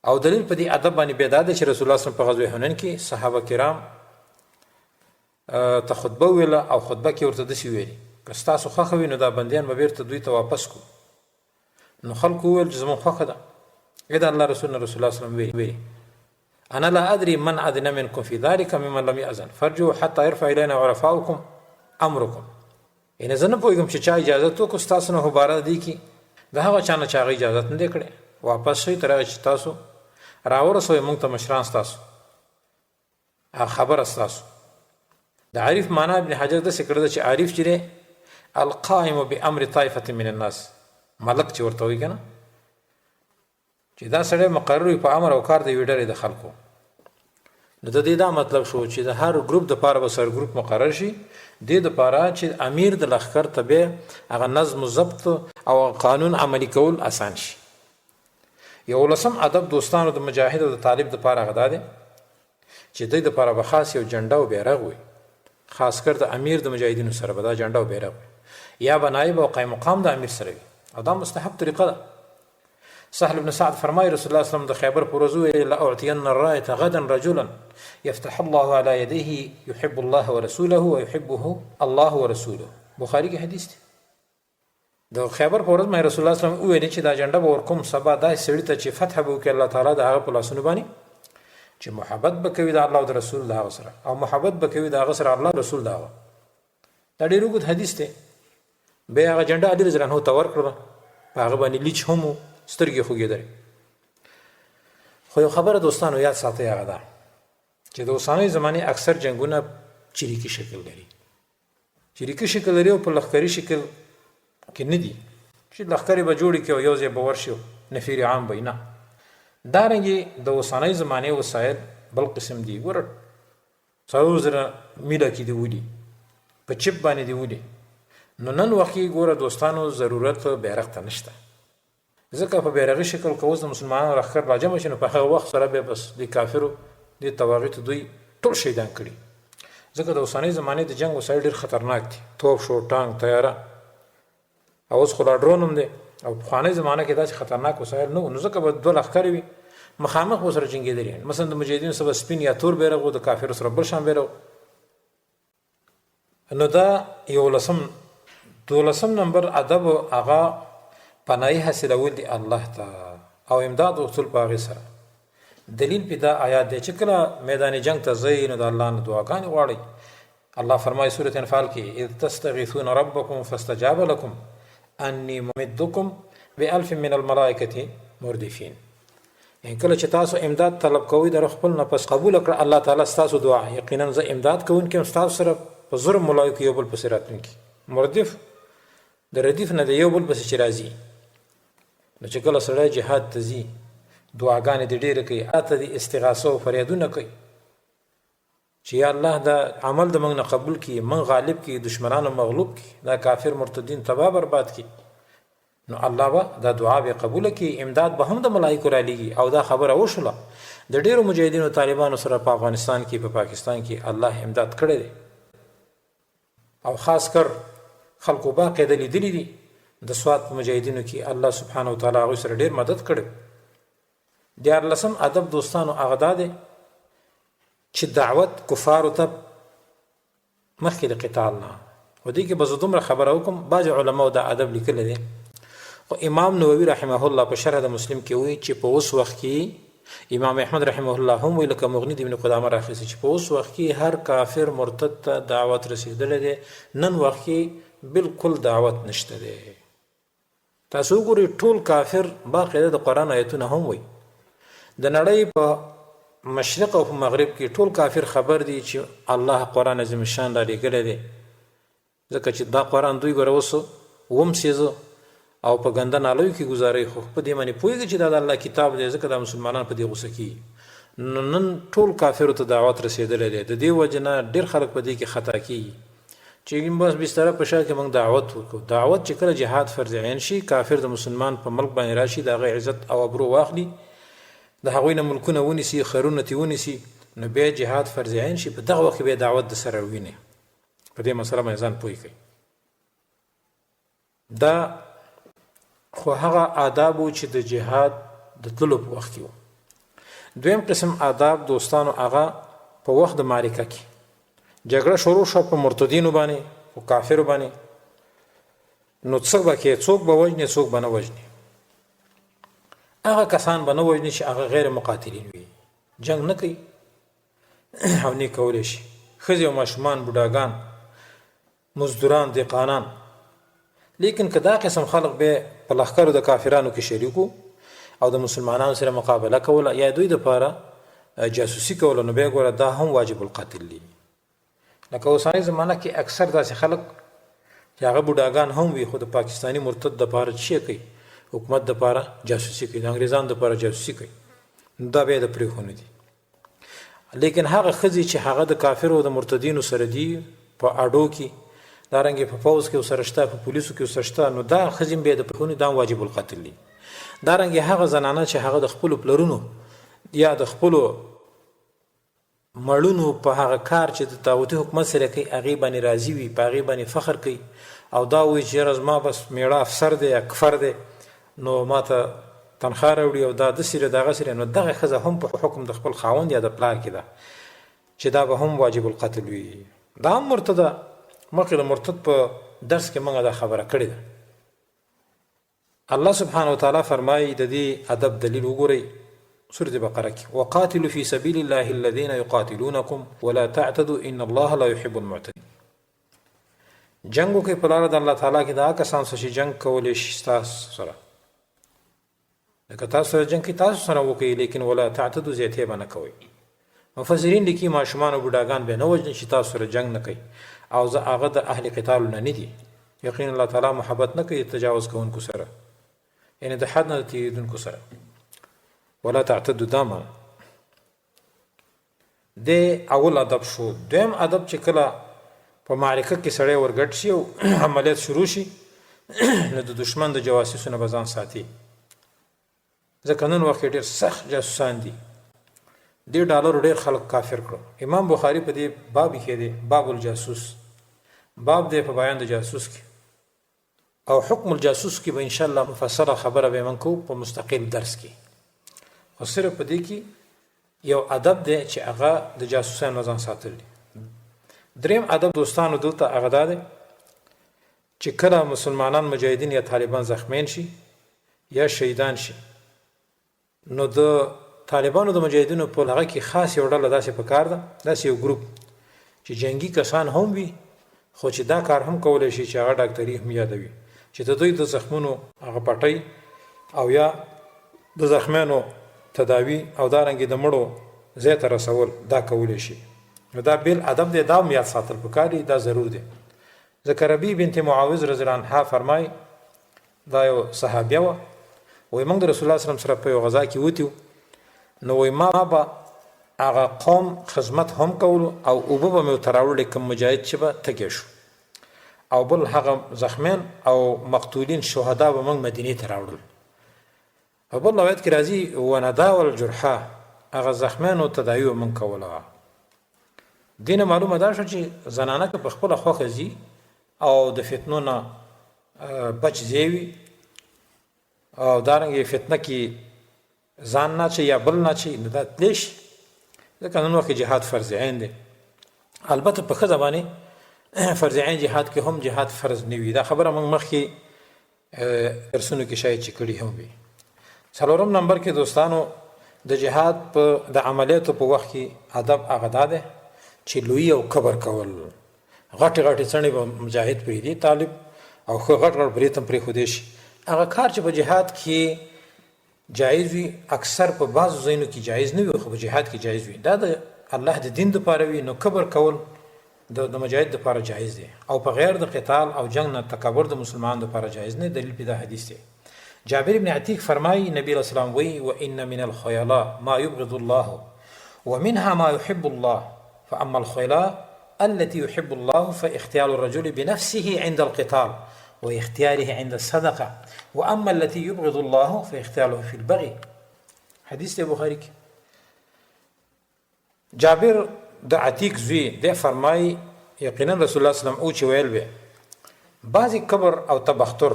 او دلیل په دې ادب باندې بیا دا دی چې رسول الله صلی الله علیه وسلم په غزوه حنین کې صحابه کرام ته خطبه ویله او خطبه کې ورته داسې ویلي که ستاسو خوښه وي نو دا بندیان به بیرته دوی ته واپس کړو. نو خلکو وویل چې زموږ خوښه ده. د الله رسول الله صلی الله علیه وسلم ویلي انا لا ادري من اذن منكم في ذلك ممن لم يأذن فارجعوا حتى يرفع الينا عرفاؤكم امركم. یعنې زه نه پوهېږم چې چا اجازت وکړو ستاسو نه خو باره دی کې د هغه چا نه چې هغه اجازت نه دی کړی، واپس شئ تر هغه چې تاسو راورسوئ موږ ته مشران ستاسو خبره ستاسو. د عارف معنا ابن حجر داسې کړې ده چې عارف چې دی القائم بامر طائفة من الناس، ملک چې ورته وایي که نه، چې دا سړی مقرر وي په امر او کار د یوې ډلې د خلکو. نو د دې دا مطلب شو چې د هر ګروپ دپاره به سر ګروپ مقرر شي، دې دپاره چې امیر د لښکر ته بیا هغه نظم و ضبط او قانون عملي کول اسان شي. 11 ادب دوستانو د مجاهد او د طالب دپاره هغه دا دی چې دوی دپاره به خاص یو جنډه او بیرغ وي، خاص کر د امیر د مجاهدینو سره به دا جنډه او بیرغ وي، یا به نایب او قایم مقام د امیر سره وي، او دا مستحب طریقه ده. سهل بن سعد فرمایي رسول الله صلی الله علیه وسلم د خیبر په ورځ وویل لاعطین الرايه غدا رجلا يفتح الله على يديه يحب الله ورسوله ويحبه الله ورسوله. بخاری کې حدیث دی. د خیبر په ورځ مې رسول الله صلی الله علیه وسلم وویل چې دا جنډه به ورکوم سبا داسې سړي ته چې فتح به وکړي الله تعالی د هغه په لاسونو باندې چې محبت به کوي د الله او د رسول د هغه سره، او محبت به کوي د هغه سره الله رسول د هغه. دا ډېر اوږد حدیث دی. بیا هغه جنډه علي رضی الله عنه ته ورکړه، په هغه باندې لیچ هم و، سترګې خوږېدلې. خو یو خبره دوستانو یاد ساتئ، هغه ده چې د اوسنۍ زمانې اکثر جنګونه چریکي شکل لري. چریکي شکل لري او په لښکري شکل کې نه دي چې لښکرې به جوړې کړي او یو ځای به ورشي نفیر عام به نه. دارنګې د اوسنۍ زمانې وسایل بل قسم دي. ګوره 4,000 میله کې دي ولي، په چپ باندې دي ولي. نو نن وخت کې ګوره دوستانو ضرورت بیرغ ته نشته، ځکه په بیرغي شکل که اوس د مسلمانانو لښکر راجمع شي نو په هغه وخت سره بیا بس د کافرو د طواغیتو دوی ټول شهیدان کړي. ځکه د اوسنۍ زمانې د جنګ وسایل ډېر خطرناک دي، توپ شو، ټانک، طیاره، او اوس خو لا ډرون هم دی. او پخوانۍ زمانه کې داسې خطرناک وسایل نه وو، نو ځکه به دوه لښکرې وي مخامخ به سره جنګېدلي. مثلا د مجاهدینو سره سپین یا تور بیرغ و، د کافرو سره بل شان بیرغ. نو دا 12 نمبر ادب هغه پناهي حاصلول دي الله ته او امداد وصول په هغې سره. دلیل پې دا آیات دی چې کله میدان جنگ ته ځئ نو د الله نه دعاګانې غواړئ. الله فرمایي سورة انفال کې اذ تستغیثون ربکم فاستجاب لکم انی ممدکم ب1000 من الملائکة مردفین. یعنی کله چې تاسو امداد طلب کوئ د خپل نه پس قبول کړه الله تعالی ستاسو دعا، یقینا زه امداد کوونکی یم ستاسو سره په زر ملایکو یو بل پسې راتلونکي. مردف د ردیف نه د یو بل پسې چې راځي. نو چې کله سړی جهاد ته ځي دعاګانې دې ډېرې کوي، اته دې استغاثه او فریادونه کوي چې یا الله دا عمل د موږ نه قبول کړي، موږ غالب کړي، دشمنانو مغلوب کړي، دا کافر مرتدین تباه برباد کړي. نو الله به دا دعا به قبول کړي، امداد به هم د ملایکو رالیږي. او دا خبره وشوله د ډېرو مجاهدینو طالبانو سره په افغانستان کې، په پاکستان کې الله امداد کړی دی. او خاص کر خلکو باقاعده لیدلي دي د سوات په مجاهدینو کې الله سبحانه وتعالی هغوی سره ډېر مدد کړی. 14 ادب دوستانو هغه دا دی چې دعوت کفارو ته مخکې د قتال نه. و دې کې به زه دومره خبره وکړم، بعضې علماو دا ادب لیکلی دی، خو امام نووي رحمه الله په شرح د مسلم کې وایي چې په اوس وخت کې امام احمد رحمه الله هم وی لکه مغني د ابن قدامه راخیستي چې په اوس وخت کې هر کافر مرتد ته دعوت رسېدلی دی. نن وخت کې بالکل دعوت نشته دی. تاسو وګورئ ټول کافر باقاعده د قرآن آیتونه هم وایي. د نړۍ په مشرق او په مغرب کې ټول کافر خبر دي چې الله قرآن عظیم شان را لېږلی دی، ځکه چې دا قرآن دوی ګوره اوس ومسېزه او په ګنده نالیو کې ګزارئ، خو په دې باندې پوهېږي چې دا د الله کتاب دی، ځکه دا مسلمانان په دې غوسه کېږي. نن ټول کافرو ته دعوت رسېدلی دی. د دې وجې نه ډېر خلک په دې کې خطا کېږي چې بس بستره په شا کې موږ دعوت وکړو. دعوت چې کله جهاد فرض عین شي، کافر د مسلمان په ملک باندې راشي، د هغه عزت او ابرو واخلي، د هغوی نه ملکونه ونیسي، خرونه ترې ونیسي، نو بیا جهاد فرض عین شي، په دغه وخت کې بیا دعوت د سره وویني. په دې مسله باندې ځان پوه کړئ. دا خو هغه آداب و چې د جهاد د تللو په وخت کې و. دویم قسم آداب دوستانو هغه په وخت د معرکه کې جګړه شروع شوه په مرتدینو باندې، په کافرو باندې، نو څه به کې څوک به وژني څوک به نه وژني. هغه کسان به نه وژني چې هغه غیر مقاتلین وي، جنګ نه کوي او نه کولی شي، ښځې او ماشومان، بوډاګان، مزدوران، دهقانان. لیکن که دا قسم خلق به په لښکرو د کافرانو کې شریکو او د مسلمانانو سره مقابله کوله یا دوی دپاره جاسوسي کوله، نو بیا ګوره دا هم واجب القتل دي. لکه اوسنۍ زمانه کې اکثر داسې خلک چې هغه بوډاګان هم وي خو د پاکستاني مرتد دپاره څه کوي، حکومت دپاره جاسوسي کوي، د انګریزانو دپاره جاسوسي کوي، نو دا بیا د پرېښو نه دي. لیکن هغه ښځې چې هغه د کافرو او د مرتدینو سره دي په اډو کې، دارنګې په پوځ کې ورسره شته، په پولیسو کې ورسره شته، نو دا ښځې بیا د پرېښو نه دا واجب القتل دي. دارنګې هغه زنانه چې هغه د خپلو پلرونو یا د خپلو مړونو په هغه کار چې د طاغوتي حکومت سره کوي هغې باندې راضي وي، په هغې باندې فخر کوي او دا وایي چې یاره زما بس میړه افسر دی یا کفر دی نو ما ته تنخواه راوړي او دا داسې دی دغسې دی، نو دغه ښځه هم په حکم د خپل خاوند یا د پلار کې ده چې دا به هم واجب القتل وي. دا هم مرتده، مخکې د مرتد په درس کې موږ دا خبره کړې ده. الله سبحانه وتعالی فرمایي د دې ادب دلیل وګورئ سورة بقره کې وقاتلوا في سبيل الله الذين يقاتلونكم ولا تعتدوا ان الله لا يحب المعتدين. جنگو کې په لاره د الله تعالی کې دا کسان چې جنگ کولی شي تاسو سره، لکه تاسو سره جنگ کې تاسو سره وکړي، لیکن ولا تعتدوا زیاتې به نه کوئ. مفسرین لیکي ماشومان او بوډاګان به نه وژني چې تاسو سره جنگ نه کوي او هغه د اهل قتال نه دي. یقینا الله تعالی محبت نه کوي تجاوز کوونکو سره، یعنی د حد نه تېرېدونکو سره. ولا تعتدوا داما د اول ادب شو. دویم ادب چې کله په معرکه کې سړی ورګډ شي او عملیات شروع شي نو د دشمن د جواسیسو نه به ځان ساتي، ځکه نن وخت ډېر سخت جاسوسان دي. دې ډالرو ډېر خلک کافر کړو. امام بخاري په دې باب کې دی، باب الجاسوس، باب دی په بیان د جاسوس کې، او حکم الجاسوس کې به انشاءالله مفصله خبره به من کو په مستقل درس کې. خو صرف په دې کې یو ادب دی چې هغه د جاسوسانو نه ځان ساتل دي. دریم ادب دوستانو دلته هغه دا دی چې کله مسلمانان مجاهدین یا طالبان زخمین شي یا شهیدان شي، نو د طالبانو د مجاهدینو په هغه کې خاص یو ډله داسې پکار ده، داسې یو ګروپ چې جنگي کسان هم وي خو چې دا کار هم کولی شي چې هغه ډاکټري هم یادوي، چې د دوی د زخمونو هغه پټۍ او یا د زخمیانو تداوی او دارنګې د مړو ځای ته رسول دا کولی شي. نو دا بیل ادب دی، دا هم یاد ساتل پکار دي، دا ضرور دی. ځکه ربیع بنت معاوض رضی الله عنها فرمایي، دا یو صحابیه وه، وایي موږ د رسول الله سلم سره په یو غذا کې وتي، نو وایي ما به هغه قوم خدمت هم کولو او اوبه به مې ورته راوړلې کوم مجاهد چې به تږی شو، او بل هغه زخمیان او مقتولین شهدا به موږ مدینې ته راوړل. او بل روایت کې راځي ونداول الجرحى، هغه زخمیانو تداوی به موږ کوله. دینه معلومه دا شو چې زنانه که په خپله خوښه ځي او د فتنو نه بچ ځای او دارنګې فتنه کې ځان نه اچوي یا بل نه اچوي، نو دا تلی شي، ځکه نن وخت جهاد فرض عین دی. البته په ښځه باندې فرض عین جهاد کې هم جهاد فرض نه وي، دا خبره موږ مخکې درسونو کې شاید چې کړي هم وي. څلورم نمبر کې دوستانو د جهاد په د عملیاتو په وخت کې ادب هغه دا دی چې لوی او کبر کول. غټې غټې څڼې به مجاهد پرېږدي طالب او ښه غټ غټ برېت هم پرېښودی شي. هغه کار چې په جهاد کې جایز وي اکثر په بعضو ځایونو کې جایز نه وي، خو په جهاد کې جایز وي. دا د الله د دین دپاره وي، نو کبر کول د مجاهد دپاره جایز دی، او په غیر د قتال او جنگ نه تکبر د مسلمان دپاره جایز نه. دلیل په دا حدیث دی. جابر بن عتیق فرمایي نبی علیه السلام وایي وان من الخیلاء ما یبغض الله ومنها ما يحب الله فاما الخیلاء التي يحب الله فاختيار الرجل بنفسه عند القتال واختياره عند الصدقه واما التي يبغض الله فاختياره في البغي. حدیث دی بخاری کې. جابر د عتیق زوی دی فرمایي یقینا رسول الله صلی الله علیه وسلم او چې ویل به بعضی کبر او تبختر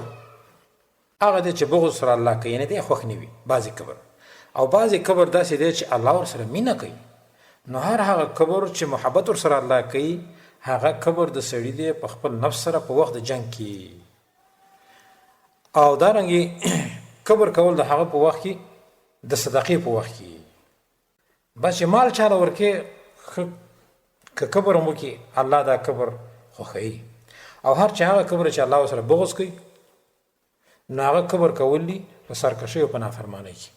هغه دی چې بغض سره الله کوي، یعنی دی خوښ نه وي بعضی کبر، او بعضی کبر داسې دی چې الله ورسره مینه کوي. نو هر هغه کبر چې محبت ورسره الله کوي هغه کبر د سړي دی په خپل نفس سره په وخت د جنگ کې، او دارنګې کبر کول د هغه په وخت کې د صدقې په وخت کې. بس چې مال چاله ورکې که کبر هم وکړي الله دا کبر خوښوي، او هر چې هغه کبر چې الله ورسره بغض کوي نو هغه کبر کول دي په سرکشۍ او په نافرمانۍ کې.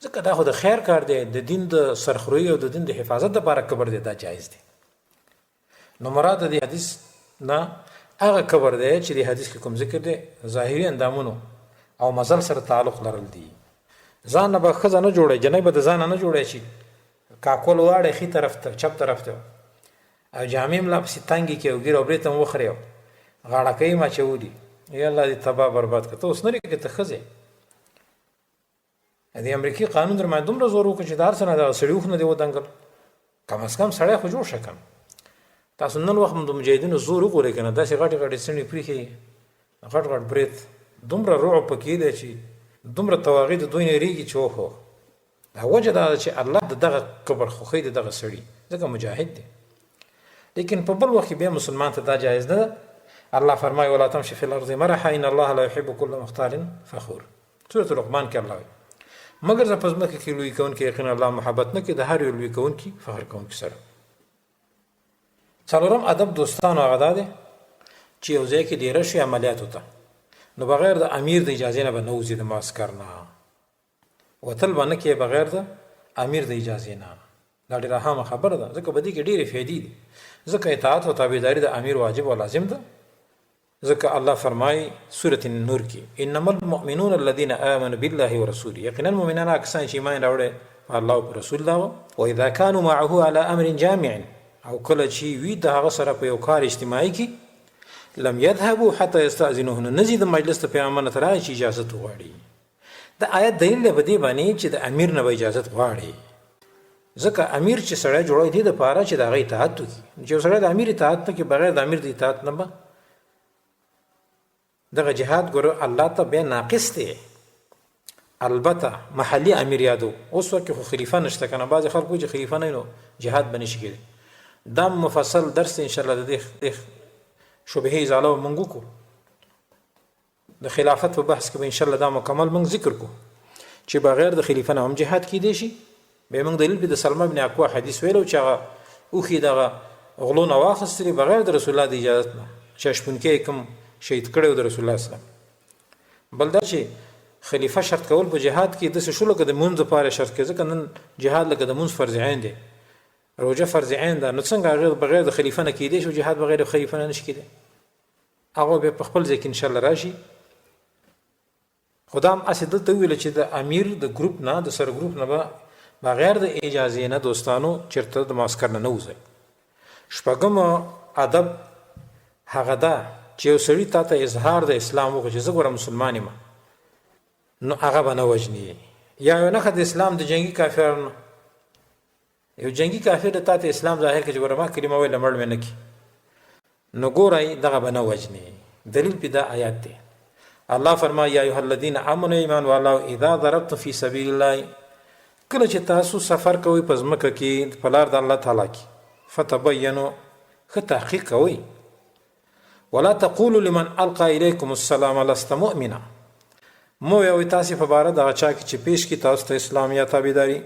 ځکه دا خو د خیر کار دی، د دین د سرخروي او د دین د حفاظت لپاره قبر دی، دا جایز دی. نو مراد د حدیث نه هغه قبر دی چې د حدیث کې کوم ذکر دی ظاهري اندامونو او مزل سره تعلق لرل دي. ځان به ښځه نه جوړی، جنۍ به د ځانه نه جوړی چې کاکول واړی ښي طرف ته چپ طرف ته او جامې ملا پسې تنګې کړي او ګیر او برېت هم وخورې او غاړکۍ م اچولي، یا الله دې تباه برباد کړه. ته اوس نه لرې که ته ښځې د امریکې قانون در باندې دومره زور وکړه چې د هر څه نه دغه سړي اوښ نه دې ودنګل. کم از کم سړی خو جوړ شه کنه. تاسو نن وخت د مجاهدینو زور وګورئ که نه، داسې غټې غټې څڼې پرېښي، غټ غټ برېت، دومره رعب پکې دی چې دومره تواغي د دوی نه ریږي چې اوهو. دا وجه دا ده چې الله د دغه قبر خوښوي د دغه سړي، ځکه مجاهد دی. لیکن په بل وخت کې بیا مسلمان ته دا جایز نه ده. الله فرمایي ولا تمشي فی الارض مرحا ان الله لا یحب کل مختال فخور. سورة لقمان کې الله وایي مګر زه په ځمکه کې لوی کوونکی یقینا الله محبت نه کوي د هر یو لوی کوونکي فخر کوونکي سره. څلورم ادب دوستانو هغه دا دی چې یو ځای کې ډېره شي عملیاتو ته، نو بغیر د امیر د اجازې نه به نه وځي د معسکر نه، وتل به نه کوې بغیر د امیر د اجازې نه. دا ډېره اهمه خبره ده، ځکه په دې کې ډېرې فایدې دي. ځکه اطاعت او تابعداري د امیر واجب او لازم ده. ځکه الله فرمایي سورة النور کې انما المؤمنون الذين آمنوا بالله ورسوله، یقینا مؤمنان هغه کسان چې ایمان راوړی په الله او په رسول ده. واذا كانوا معه على امر جامع، او کله چې وي د هغه سره په یو کار اجتماعي کې لم يذهبوا حتى يستأذنوه، نزي د مجلس ته پیغمبر نه ترای چې اجازه وغواړي. د آیت دلیل دی په دې باندې چې د امیر نه به اجازه غواړي. ځکه امیر چې سړی جوړوي دې دپاره چې د هغه اطاعت وکړي. چې سړی د امیر اطاعت نه کوي بغیر د امیر د اطاعت نه به دغه جهاد ګوره الله ته بیا ناقص دی. البته محلي امیر یادو، اوس وخت کې خو خلیفه نشته که نه. بعضې خلک وایي چې خلیفه نه نو جهاد به نشي کېدی. دا مفصل درس ان شاء الله د دې شبهې ازاله به موږ وکړو. د خلافت په بحث کې به ان شاء الله دا مکمل موږ ذکر کو چې بغیر د خلیفه نه هم جهاد کېدی شي. به موږ دلیل به د سلمه بن اکوا حدیث ویلو چې هغه اوښې دغه غلو نه واخیستلې بغیر د رسول الله د اجازت نه، چې شپونکي کوم شهید کړی و د رسول الله اسلام. بل دا چې خلیفه شرط کول په جهاد کې داسې شو لکه د مونځ دپاره شرط کوي. ځکه نن جهاد لکه د مونځ فرض عین دی، روژه فرض عین ده. نو څنګه هغه بغیر د خلیفه نه کېدی شو، جهاد بغیر د خلیفه نه نشي کېدی. هغه بیا په خپل ځای کې انشاءالله راشي. خو دا هم هسې دلته وویله چې د امیر د ګروپ نه، د سر ګروپ نه به بغیر د اجازې نه دوستانو چېرته د معسکر نه نه وځئ. شپږم ادب هغه ده چې یو سړي تا ته اظهار د اسلام وکړي چې زه ګوره مسلمان یم، نو هغه به نه وژني. یا یو نښه د اسلام د جنګي کافرانو، یو جنګي کافر تا ته اسلام ظاهر کړي چې ګوره ما کلمه ویله مړ مې نه کړي، نو ګورئ دغه به نه وژني. دلیل پې دا آیات دی. الله فرمایي یا ایها الذین آمنوا ایمان والو اذا ضربتم فی سبیل الله، کله چې تاسو سفر کوئ په ځمکه کې په لار د الله تعالی کې، فتبینوا ښه تحقیق کوئ. ولا تقولوا لمن القى الیکم السلام لست مؤمنا، مو وایئ تاسې په باره دغه چا کې چې پیش کړي تاسو ته اسلام یا تابعداري.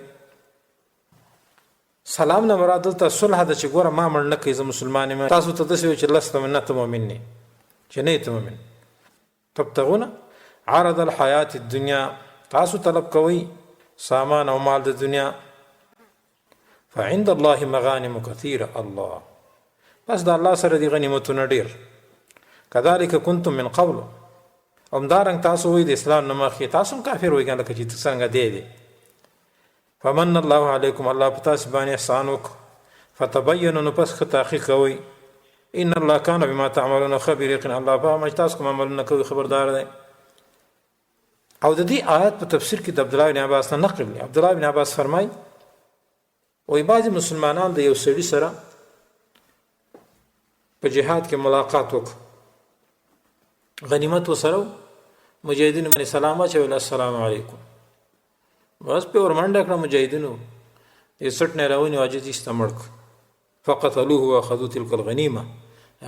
سلام نه مراد دلته صلح ده چې ګوره ما مړ نه کوي زه مسلمان یم. تاسو ته داسې وایي چې لست مؤمن، نه ته مؤمن نه، چې نه یې ته مؤمن. تبتغون عرض الحیات الدنیا، تاسو طلب کوئ سامان او مال د دنیا. فعند الله مغانم کثیره، الله پس د الله سره دی غنیمتونه ډیر. کذلک کنتم من قبل، همدارنګ تاسو وایئ د اسلام نه مخکې تاسو هم کافر وایئ کنه لکه چې ته څنګه دی. فمن الله علیکم، الله په تاسو باندې احسان وکړو. فتبینوا، نو پس ښه تحقیق کوئ. ان الله کان بما تعملون خبیر، یقینا الله په هغه چې تاسو کوم عملونه کوئ خبردار دی. او د دې آیت په تفسیر کې د عبدالله بن عباس نه نقل دی. عبدالله بن عباس فرمایي وایي بعضې مسلمانان د یو سړي سره په جهاد کې ملاقات وکړ، غنیمت ورسره، مجاهدینو باندې سلام واچویل السلام علیکم، بس پې ورمنډه کړه مجاهدینو، یې سټ نه راونیو عاجز ایسته مړ کړ. فقتلوه واخذوا تلک الغنیمه،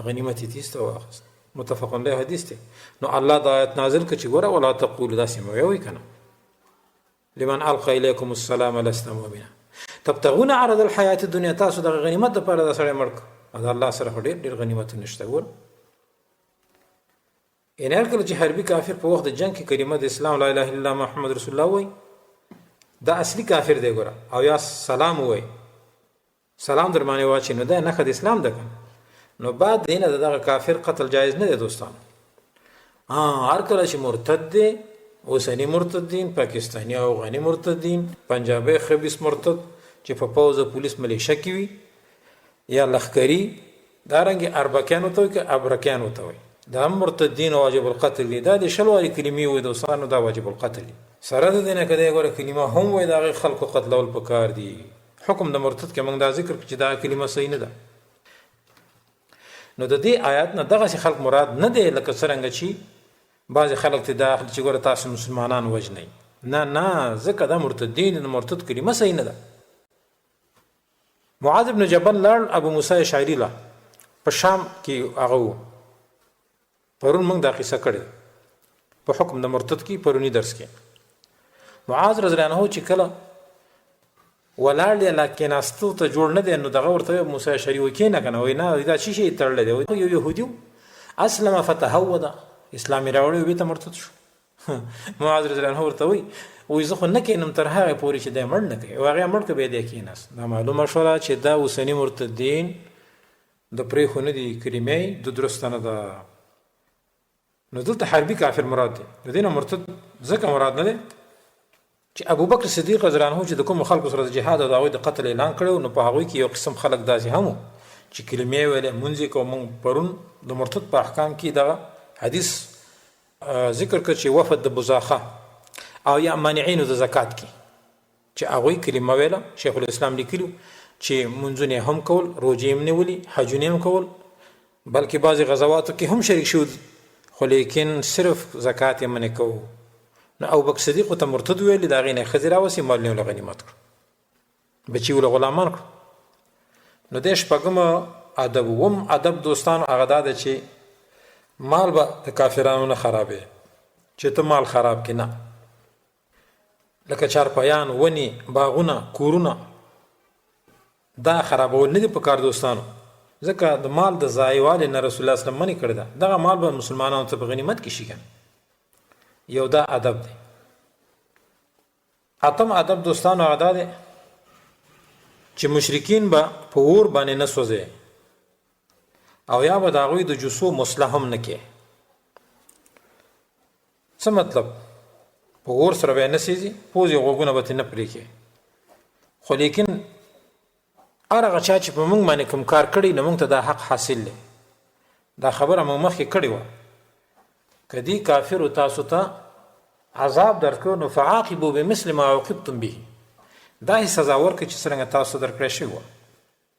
غنیمت یې تیسته واخیست. متفق علیه حدیث دی. نو الله دا آیت نازل کړ چې ګوره ولا تقولوا، داسې مه وایئ که نه لمن القى الیکم السلام لست مؤمنا تبتغون عرض الحیات الدنیا، تاسو دغه غنیمت دپاره دا سړی مړ کړ. د الله سره خو ډېر ډېر غنیمتونه شته. ګوره یعنې هر کله چې حربي کافر په وخت د جنګ کې کلمه د اسلام لا اله الا الله محمد رسول الله وایي، دا اصلي کافر دی ګوره، او یا سلام ووایي، سلام در باندې واچي، نو دا نښه د اسلام ده کنه. نو بعد دینه د دغه کافر قتل جایز نه دی دوستان. هر کله چې مرتد دی، اوسنی مرتدین، پاکستانی او افغاني مرتدین، پنجابي خبیث مرتد چې په پوځ او پولیس ملیشه کې وي یا لښکري، دارنګې اربکیانو ته وي که ابرکیانو ته وي، دا هم مرتدین واجب القتل دي. دا د شل وارې کلمې وي دوستانو، دا واجب القتل دي. سره د دې نه که دی ګوره کلمه هم وایي، د هغې خلکو قتلول پکار دي. حکم د مرتد کې موږ دا ذکر کړو چې دا کلمه صحیح نه ده. نو د دې آیات نه دغسې خلک مراد نه دی لکه څرنګه چې بعضې خلک ته دا اخلي چې ګوره تاسو مسلمانان وژنئ. نه ځکه دا مرتدین، د مرتد کلمه صحیح نه ده. معاذ بن جبل لاړ ابو موسی اشعري له، په شام کې هغه و. پرون موږ دا قصه کړې په حکم د مرتد کې، پرونی درس کې. معاذ رضی الله عنه چې کله ولاړ دی لا کېناستو ته جوړ نه دی، نو دغه ورته موسی اشعري وایي کېنه که نه، وایي نه دا څه شی تړلی دی. یو یهودي و، اسلم فتهوده، اسلام یې راوړی و، بېرته مرتد شو. معاذ رضی الله عنه ورته وایي زه خو نه کېنم تر هغې پورې چې دی مړ نه کوي. او هغې مړ که بیا دی کېناست. دا معلومه شوله چې دا اوسني مرتدین د پرېښو نه دي کلمې، د درسته نه ده. نو دلته حربي کافر مراد دی. د دې نه مرتد ځکه مراد نه دی چې ابوبکر صدیق رضی الله عنه چې د کومو خلکو سره د جهاد او د هغوی د قتل اعلان کړی، نو په هغوی کې یو قسم خلک داسې هم وو چې کلمې ویلې، مونځ یې کوو. موږ پرون د مرتد په احکام کې دغه حدیث ذکر کړ چې وفد د بزاخه او یا مانعینو د زکات کې چې هغوی کلمه ویله. شیخ الاسلام لیکلي چې مونځونه هم کول، روژې هم نیولي، حجونه هم کول، بلکې بعضې غزواتو کې هم شریک شو، خو لیکن صرف زکات یې منع کوو. نو ابوبکر صدیق ته مرتد ویلي، د هغې نه یې ښځې راوسي، مالونه یې له غنیمت کړو، بچي یې له غلامان کړو. نو دې شپږمه ادب. اووم ادب دوستانو هغه دا ده چې مال به د کافرانو نه خرابوي، چې ته مال خراب کړې نه. لکه چارپایان، ونې، باغونه، کورونه، دا خرابول نه دي په کار دوستانو، ځکه د مال د ضایع نه رسول الله صلی الله علیه وسلم منع کړی ده. دغه مال به مسلمانانو ته په غنیمت کې شي کنه. یو دا ادب دی. اتم ادب دوستانو هغه دا دی چې مشرکین به په اور باندې نه سوځي، او یا به د هغوی د جثو مصلح هم نه کوي. څه مطلب؟ په اور سره به یې نه سېځي، پوزې غوږونه به ترې نه پرې کوي. خو لیکن هر هغه چا چې په موږ باندې کوم کار کړی، نو موږ ته دا حق حاصل دی. دا خبره موږ مخکې کړې وه، که دې کافرو تاسو ته عذاب درکړو، نو فعاقبو بمثل ما عوقبتم به، دا یې سزا ورکړئ چې څرنګه تاسو درکړی شوې وه.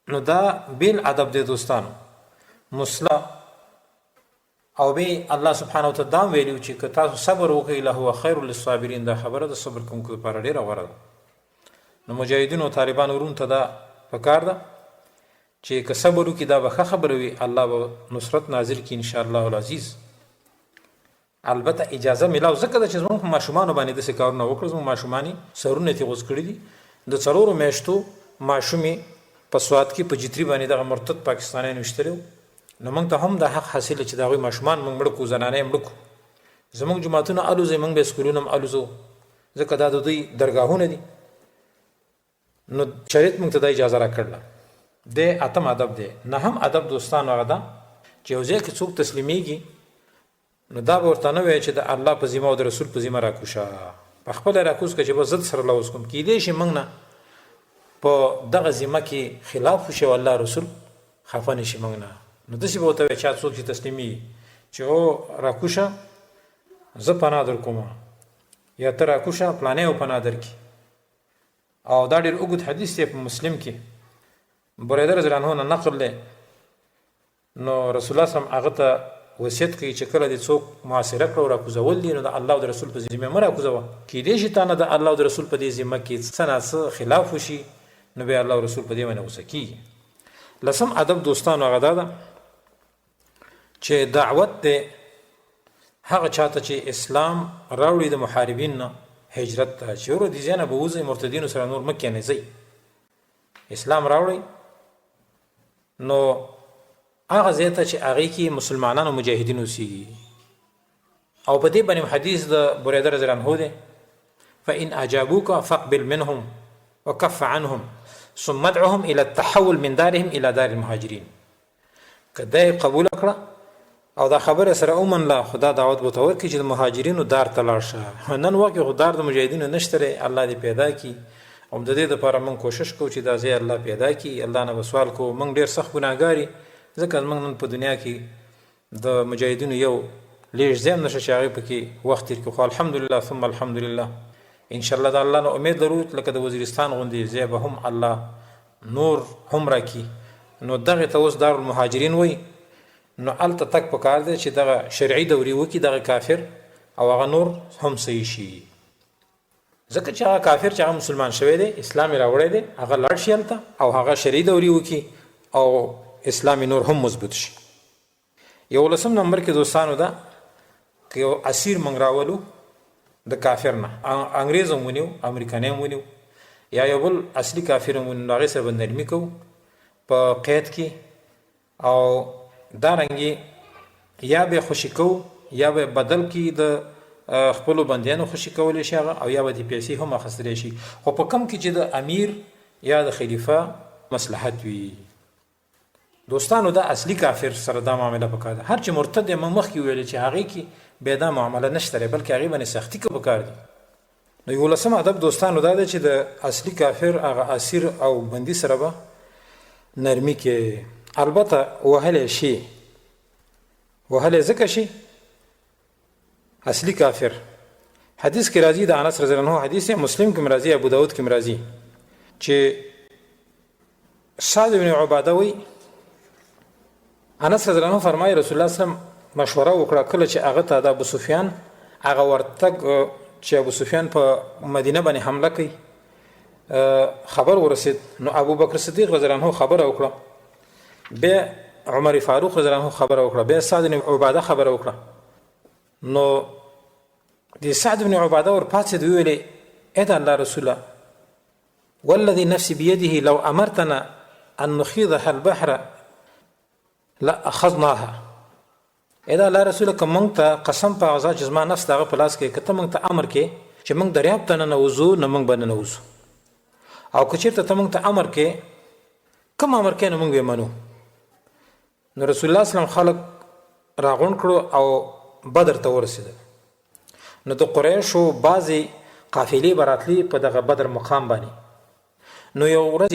نو دا بیل ادب دی دوستانو، مصلح. او به الله سبحانه وتعالی دا ویلي چې که تاسو صبر وکړئ لهو خیر للصابرین، دا خبره د صبر کوونکو لپاره ډېره غوره ده. نو مجاهدینو او طالبانو ورونو ته دا پکار ده چې که صبر وکړي، دا به ښه خبره وي، الله به نصرت نازل کړي انشاءالله العزیز. البته اجازه میلاو ځکه ده چې زموږ په ماشومانو باندې داسې کارونه وکړو. زموږ ماشومان یې سرونه ترې غوڅ کړي دي. د 4 میاشتو ماشوم یې په سوات کې په جتري باندې دغه مرتد پاکستانیان ویشتلی و. نو موږ ته هم دا حق حاصل چې د هغوی ماشومان موږ مړه کړو، زنانه یې مړه کړو. زموږ جوماتونه الوځئ، موږ به سکولونه هم الوځو، ځکه دا د دوی درګاهونه دي. نو شریعت موږ ته دا اجازه راکړله. د اتم ادب دی. نهم ادب دوستانو هغه ده چې یو ځای کې څوک تسلیمیږي، نو دا به ورته نه وایي چې د الله په ذمه او د رسول په ذمه راکوشه، په خپله راکوز که چې به ضد سره لوز کوم. کیدای شي موږ نه په دغه ذمه کې خلاف وشي او الله رسول خفه نه شي موږ نه. نو داسې به ورته وایي چا څوک چې تسلیمیږي چې او راکوشه زه پناه در کومه، یا ته راکوشه پلانی او پناه درکړي. او دا ډېر اوږد حدیث دی په مسلم کې، بریده رضی الله عنه نه نقل دی. نو رسول الله صلی الله علیه وسلم هغه ته وصیت کوي چې کله دې څوک محاصره کړه او راکوزول دي، نو د الله او د رسول په ذمه مه راکوزوه. کیدای شي تا نه د الله او د رسول په دې ذمه کې څه نه څه خلاف وشي، نو بیا الله او رسول په دې باندې غوسه کېږي. لسم ادب دوستانو هغه دا ده چې دعوت دی هغه چاته چې اسلام راوړي د محاربین نه هجرت ته، چې ورو دي ځای نه به وځئ، مرتدینو سره نور مه کښېنئ، اسلام راوړئ. نو هغه ځای ته چې هغې کې مسلمانان او مجاهدین اوسېږي. او په دې باندې حدیث د بریده رضی الله عنه دی، فإن أجابوك فاقبل منهم وكف عنهم ثم ادعهم إلى التحول من دارهم إلى دار المهاجرين. که دا قبول کړه او دا خبره سره ومنله، خدا دعوت به ته ورکړي چې د مهاجرینو دار ته لاړ شه. نن وخت خو دار د مجاهدینو نشته، الله دې پیدا کړي. او د دې دپاره موږ کوشش کوو چې دا ځای الله پیدا کړي. الله نه به سوال کوو. موږ ډېر سخت ګناهګار یو، ځکه موږ نن په دنیا کې د مجاهدینو یو لیږ ځای هم نشته چې هغې پکې وخت تېر کړو. خو الحمدلله ثم الحمدلله انشاءالله د الله نه امید لرو لکه د وزیرستان غوندې ځای به هم الله نور هم راکړي. نو دغې ته اوس دارالمهاجرین وایي. نو هلته تک پکار دی چې دغه شرعي دورې وکړي دغه کافر او هغه نور هم صحیح شي. ځکه چې هغه کافر چې هغه مسلمان شوی دی، اسلام یې راوړی دی، هغه لاړ شي هلته او هغه شرعي دورې وکړي او اسلام نور هم مضبوط شي. 11 نمبر کې دوستانو ده که یو اسیر موږ راولو د کافر نه، انګریز هم ونیو، امریکانی هم ونیو، یا یو بل اصلي کافر هم ونیو، نو هغې سره به نرمي کوو په قید کې او دارنګې یا به خوشي کوو یا به بدل کې د خپلو بندیانو خوشي کولی شي هغه، او یا به د پیسې هم اخیستلی شي، خو په کم کې چې د امیر یا د خلیفه مصلحت وي. دوستانو دا اصلي کافر سره دا معامله پکار ده. هر چې مرتد یې مخکې ویل چې هغې کې بیا دا معامله نشته دی، بلکې هغې باندې سختي که پکار دي. نو 11 ادب دوستانو دا دی چې د اصلي کافر هغه اسیر او بندي سره به نرمي کې. البته وهلی شي، وهلی ځکه شي اصلي کافر. حدیث کې راځي د انس رضی الله عنه حدیث، مسلم کې راځي، ابو داود کې راځي چې سعد بن عباده وی انس رضی الله عنه فرمایي رسول الله صلی الله علیه وسلم مشوره وکړه کله چې هغه ته د ابو سفیان هغه ورتګ چې ابو سفیان په مدینه باندې حمله کوي خبر ورسید. نو ابو بکر صدیق رضی الله عنه خبره وکړه، بیا عمر فاروق رضی الله عنه خبره وکړه، بیا سعد بن عباده خبره وکړه. نو د سعد بن عباده ور پاتې ویلې اې د الله رسوله والذي نفسي بيده لو امرتنا ان نخيضها البحر لا اخذناها. اې د الله رسوله که موږ ته قسم په غذا چې زما نفس دغه په لاس کې که ته موږ ته امر کې چې موږ دریاب ته ننوځو نه موږ به ننوځو، او که چېرته ته موږ ته امر کې کوم امر کې نو موږ به منو. نو رسول الله صلی الله علیه وسلم خلک راغونډ کړو او بدر ته ورسېدل. نو د قریشو بعضې قافلې به راتلې په دغه بدر مقام باندې. نو یو ورځ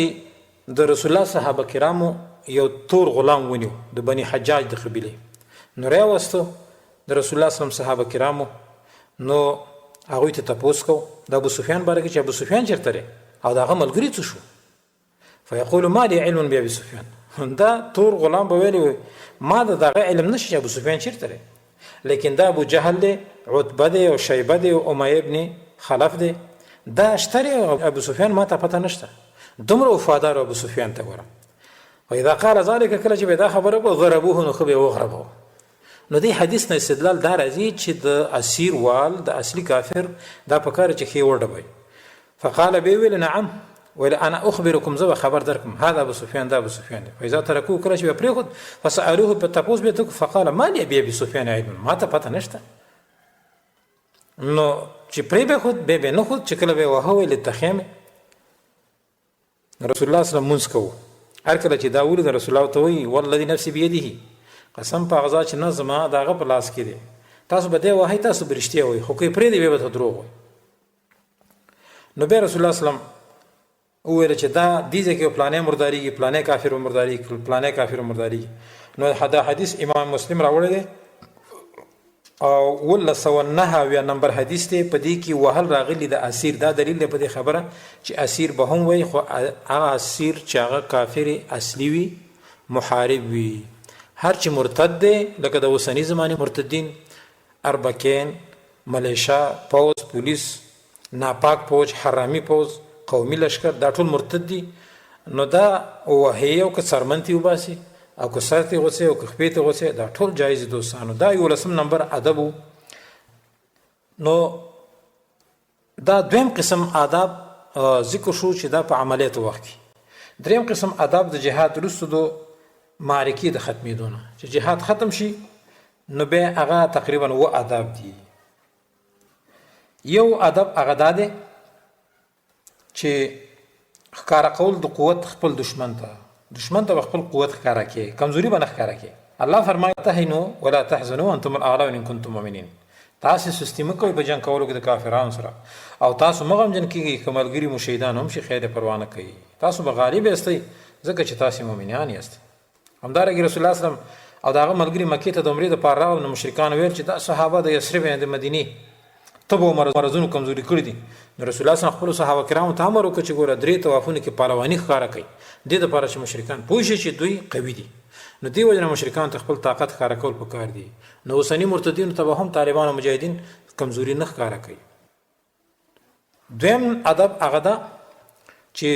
د رسول الله صحابه کرامو یو تور غلام ونیو د بني حجاج د قبیلې، نو راوستو د رسول الله صلی الله علیه وسلم صحابه کرامو. نو هغوی ته تپوس کو د ابو سفیان باره کې چې ابو سفیان چېرته دی او د هغه ملګري څه شو. فیقول ما لی علم بابي سفیان. دا تور غلام به ویلی ما د دغه علم نشته چې ابو سفیان چېرته دی، لیکن دا ابو جهل دی، عتبه دی او شیبه دی او امیه ابن خلف دی، دا شته دی. ابو سفیان ما ته پته نشته. دومره وفادار ابو سفیان ته ګوره. و اذا قال ذلك کله چې به دا خبره وکړه غربوه، نو خو به یې وغربوه. نو دې حدیث نه استدلال دا راځي چې د اسیر وال د اصلي کافر دا پکار چې ښې وډبوي. فقال به ویل نعم ولا انا اخبركم زه خبر درکم هذا ابو سفیان دا ابو سفیان دی. فاذا تركوه کله چې به پرېښود فسالوه په تپوس به ته فقال ما لي ابي سفیان علم، ما ته پته نشته. نو چې پرې به خود به نه خود چې کله به وهو للتخیمه رسول الله صلی الله علیه وسلم منځ کوو. هر کله چې دا ولید رسول الله ته وایي والذي نفسي بيده قسم په غذا چې نه زما د هغه په لاس کې دی، تاسو به دې وایي تاسو به رښتیا وایي، خو که یې پرېږدي بیا به ته دروغ وایي. نو بیا رسول الله صلی الله علیه وسلم وویل چې دا دې ځای کې پلانې مردارېږي، پلانې کافر مردارېږي، پلانې کافر مردارېږي. نو دا حدیث امام مسلم راوړی دی او 1909 نمبر حدیث دی. په دې کې وهل راغلی د اسیر، دا دلیل دی په دې خبره چې اسیر به هم وایي، خو هغه اسیر چې هغه کافر اصلي وي، محارب وي. هر چې مرتد دی لکه د اوسني زمانې مرتدین، اربکین، ملیشا، پوز، پولیس، ناپاک پوج، حرامي پوز، قومي لشکر، دا ټول مرتد دي. نو دا وهي او که څرمن تې وباسي او که سر تې غوڅوي او که خپې تې غوڅوي، دا ټول جایز دوستانو. دا 11 نمبر ادب و. نو دا دویم قسم آداب ذکر شو چې دا په عملیاتو وخت کې. دریم قسم آداب د جهاد وروسته د معرکې د ختمېدو نه چې جهاد ختم شي، نو بیا هغه تقریبا 7 آداب دي. یو ادب هغه دا دی چې ښکارا کول د قوت خپل دشمن ته خپل قوت ښکارا کې کمزوري به نه ښکارا کې. الله فرمایي تهنوا ولا تحزنوا وانتم الاعلون ان کنتم مؤمنین. تاسو سستی مه کوئ په جنګ کولو کې د کافرانو سره او تاسو مه غمجن کیږئ که ملګري مو شهیدان هم شي خیر پروا نه کوي. تاسو به غالب یاستئ ځکه چې تاسو مؤمنان یاست. همدارنګه رسول الله صلی الله علیه وسلم او د هغه ملګري مکې ته د عمرې دپاره راغلل نو مشرکانو ویل چې دا صحابه د یثرب د مدینې تبو مرضونو کمزوري کړي دي. نو رسول الله صلی الله علیه وسلم خپلو صحابه کرامو ته امر وکړ چې ګوره 3 طوافونو کې پهلواني ښکاره کوي دې دپاره چې مشرکان پوه شي چې دوی قوي دي. نو دې وجه نه مشرکانو ته خپل طاقت ښکاره کول پکار دي. نو اوسني مرتدینو ته به هم طالبان او مجاهدین کمزوري نه ښکاره کوي. دویم ادب هغه ده چې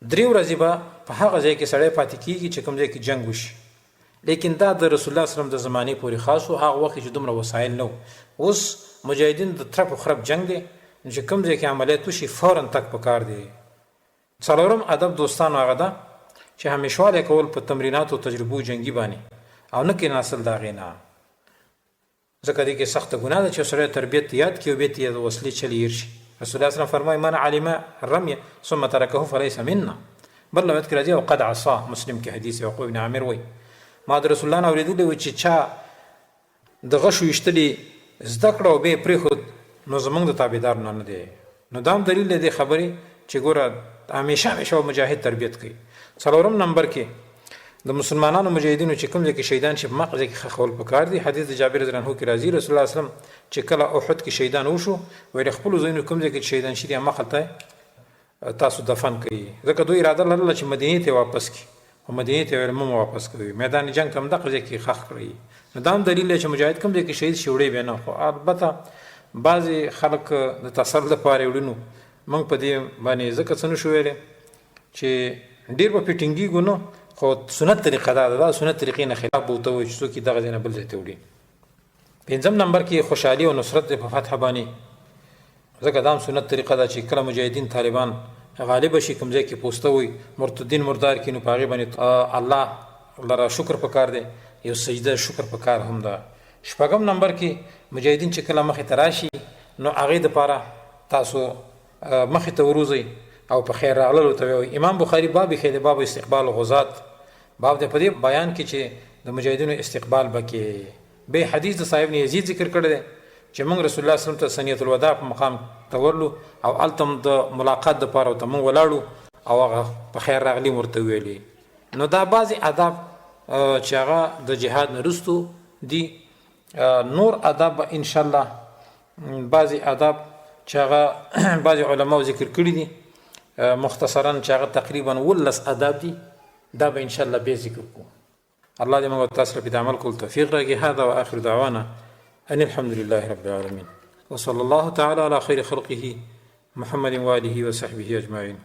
3 ورځې به په هغه ځای کې سړی پاتې کېږي چې کوم ځای کې جنګ وشي. لیکن دا د رسول الله صلی الله علیه وسلم د زمانې پورې خاص و. هغه وخت چې دومره وسایل نه و. اوس مجاهدین د ترپ و خرپ جنگ دی چې کوم ځای کې عملیات وشي فورا تک پکار دی. څلورم ادب دوستانو هغه ده چې همیشوالی کول په تمریناتو تجربو جنگي باندې او نه کېناستل د هغې نه. ځکه دې کې سخته ګناه ده چې سړی تربیت یاد کړي او بیا ته یې د وسلې چل هېر شي. رسول الله صلی الله علیه وسلم فرمایي من علم الرمي ثم ترکه فلیس منا. بل روایت کې راځي او قد عصا. مسلم کې حدیث یعقوب بن عامر وایي ما د رسول الله نه اورېدلی و چې چا د غشو ویشتلي زده کړه او بیا یې پرېښود نو زموږ د تابعدار نه دی. نو دا هم دلیل دی دې خبرې چې ګوره همیشه مجاهد تربیت کوي. څلورم نمبر کې د مسلمانانو مجاهدینو چې کوم ځای کې شهیدان شي په مقه ځای کې خښول پکار دي. حدیث د جابر رضی الله عنه کې راځي رسول الله صلی الله علیه وسلم چې کله احد کې شهیدان وشو ویل خپلو ځایونو کوم ځای کې شهیدان شي دي هغه ته تاسو دفن کوي. ځکه دوی اراده لرله چې مدینې ته واپس کړي او مدینې ته ویل مه واپس کوي. میدان جنګ ته هم دغه ځای کې ښخ کړئ. نو دا هم دلیل دی چې مجاهد کوم ځای کې شهید شي وړی به نه. خو البته بعضې خلک د تسل دپاره وړي نو موږ په دې باندې ځکه څه نشو ویلی چې ډېر به پرې ټینګېږو نو خو سنت طریقه دا ده. دا سنت طریقې نه خلاف به ورته وایي چې څوک یې دغه ځای نه بل ځای ته وړي. 5م نمبر کې خوشحالي او نصرت دی په فتح باندې. ځکه دا هم سنت طریقه ده چې کله مجاهدین طالبان غالب شي کوم ځای کې پوسته وي مرتدین مردار کړي نو په هغې باندې الله لره شکر پکار دی. یو سجده شکر پکار هم ده. 6م نمبر کې مجاهدین چې کله مخې ته راشي نو هغې دپاره تاسو مخې ته وروځئ او په خیر راغللو ته وایي. امام بخاري باب یې دی باب استقبال غزات. باب دی په دې بیان کې چې د مجاهدینو استقبال به کې. بې حدیث د صاحب یزید ذکر کړی دی چې موږ رسول الله صلی الله علیه وسلم ته ثنیة الوداع په مقام ته ورلو او هلته هم د ملاقات دپاره ورته موږ ولاړو او هغه په خیر راغلي ورته ویلي. نو دا بعضې آداب چې هغه د جهاد نه وروستو دي. نور آداب به انشاءالله بعضې آداب چې هغه بعضې علماو ذکر کړي دي مختصرا چې هغه تقریبا 19 آداب دي. دا به انشاءالله بیا ذکر کوو. الله دې موږ تاسو ته د عمل کولو توفیق راکړي. هذا واخر دعوانا ان الحمد لله رب العالمين وصلى الله تعالى على خير خلقه محمد وآله وصحبه أجمعين.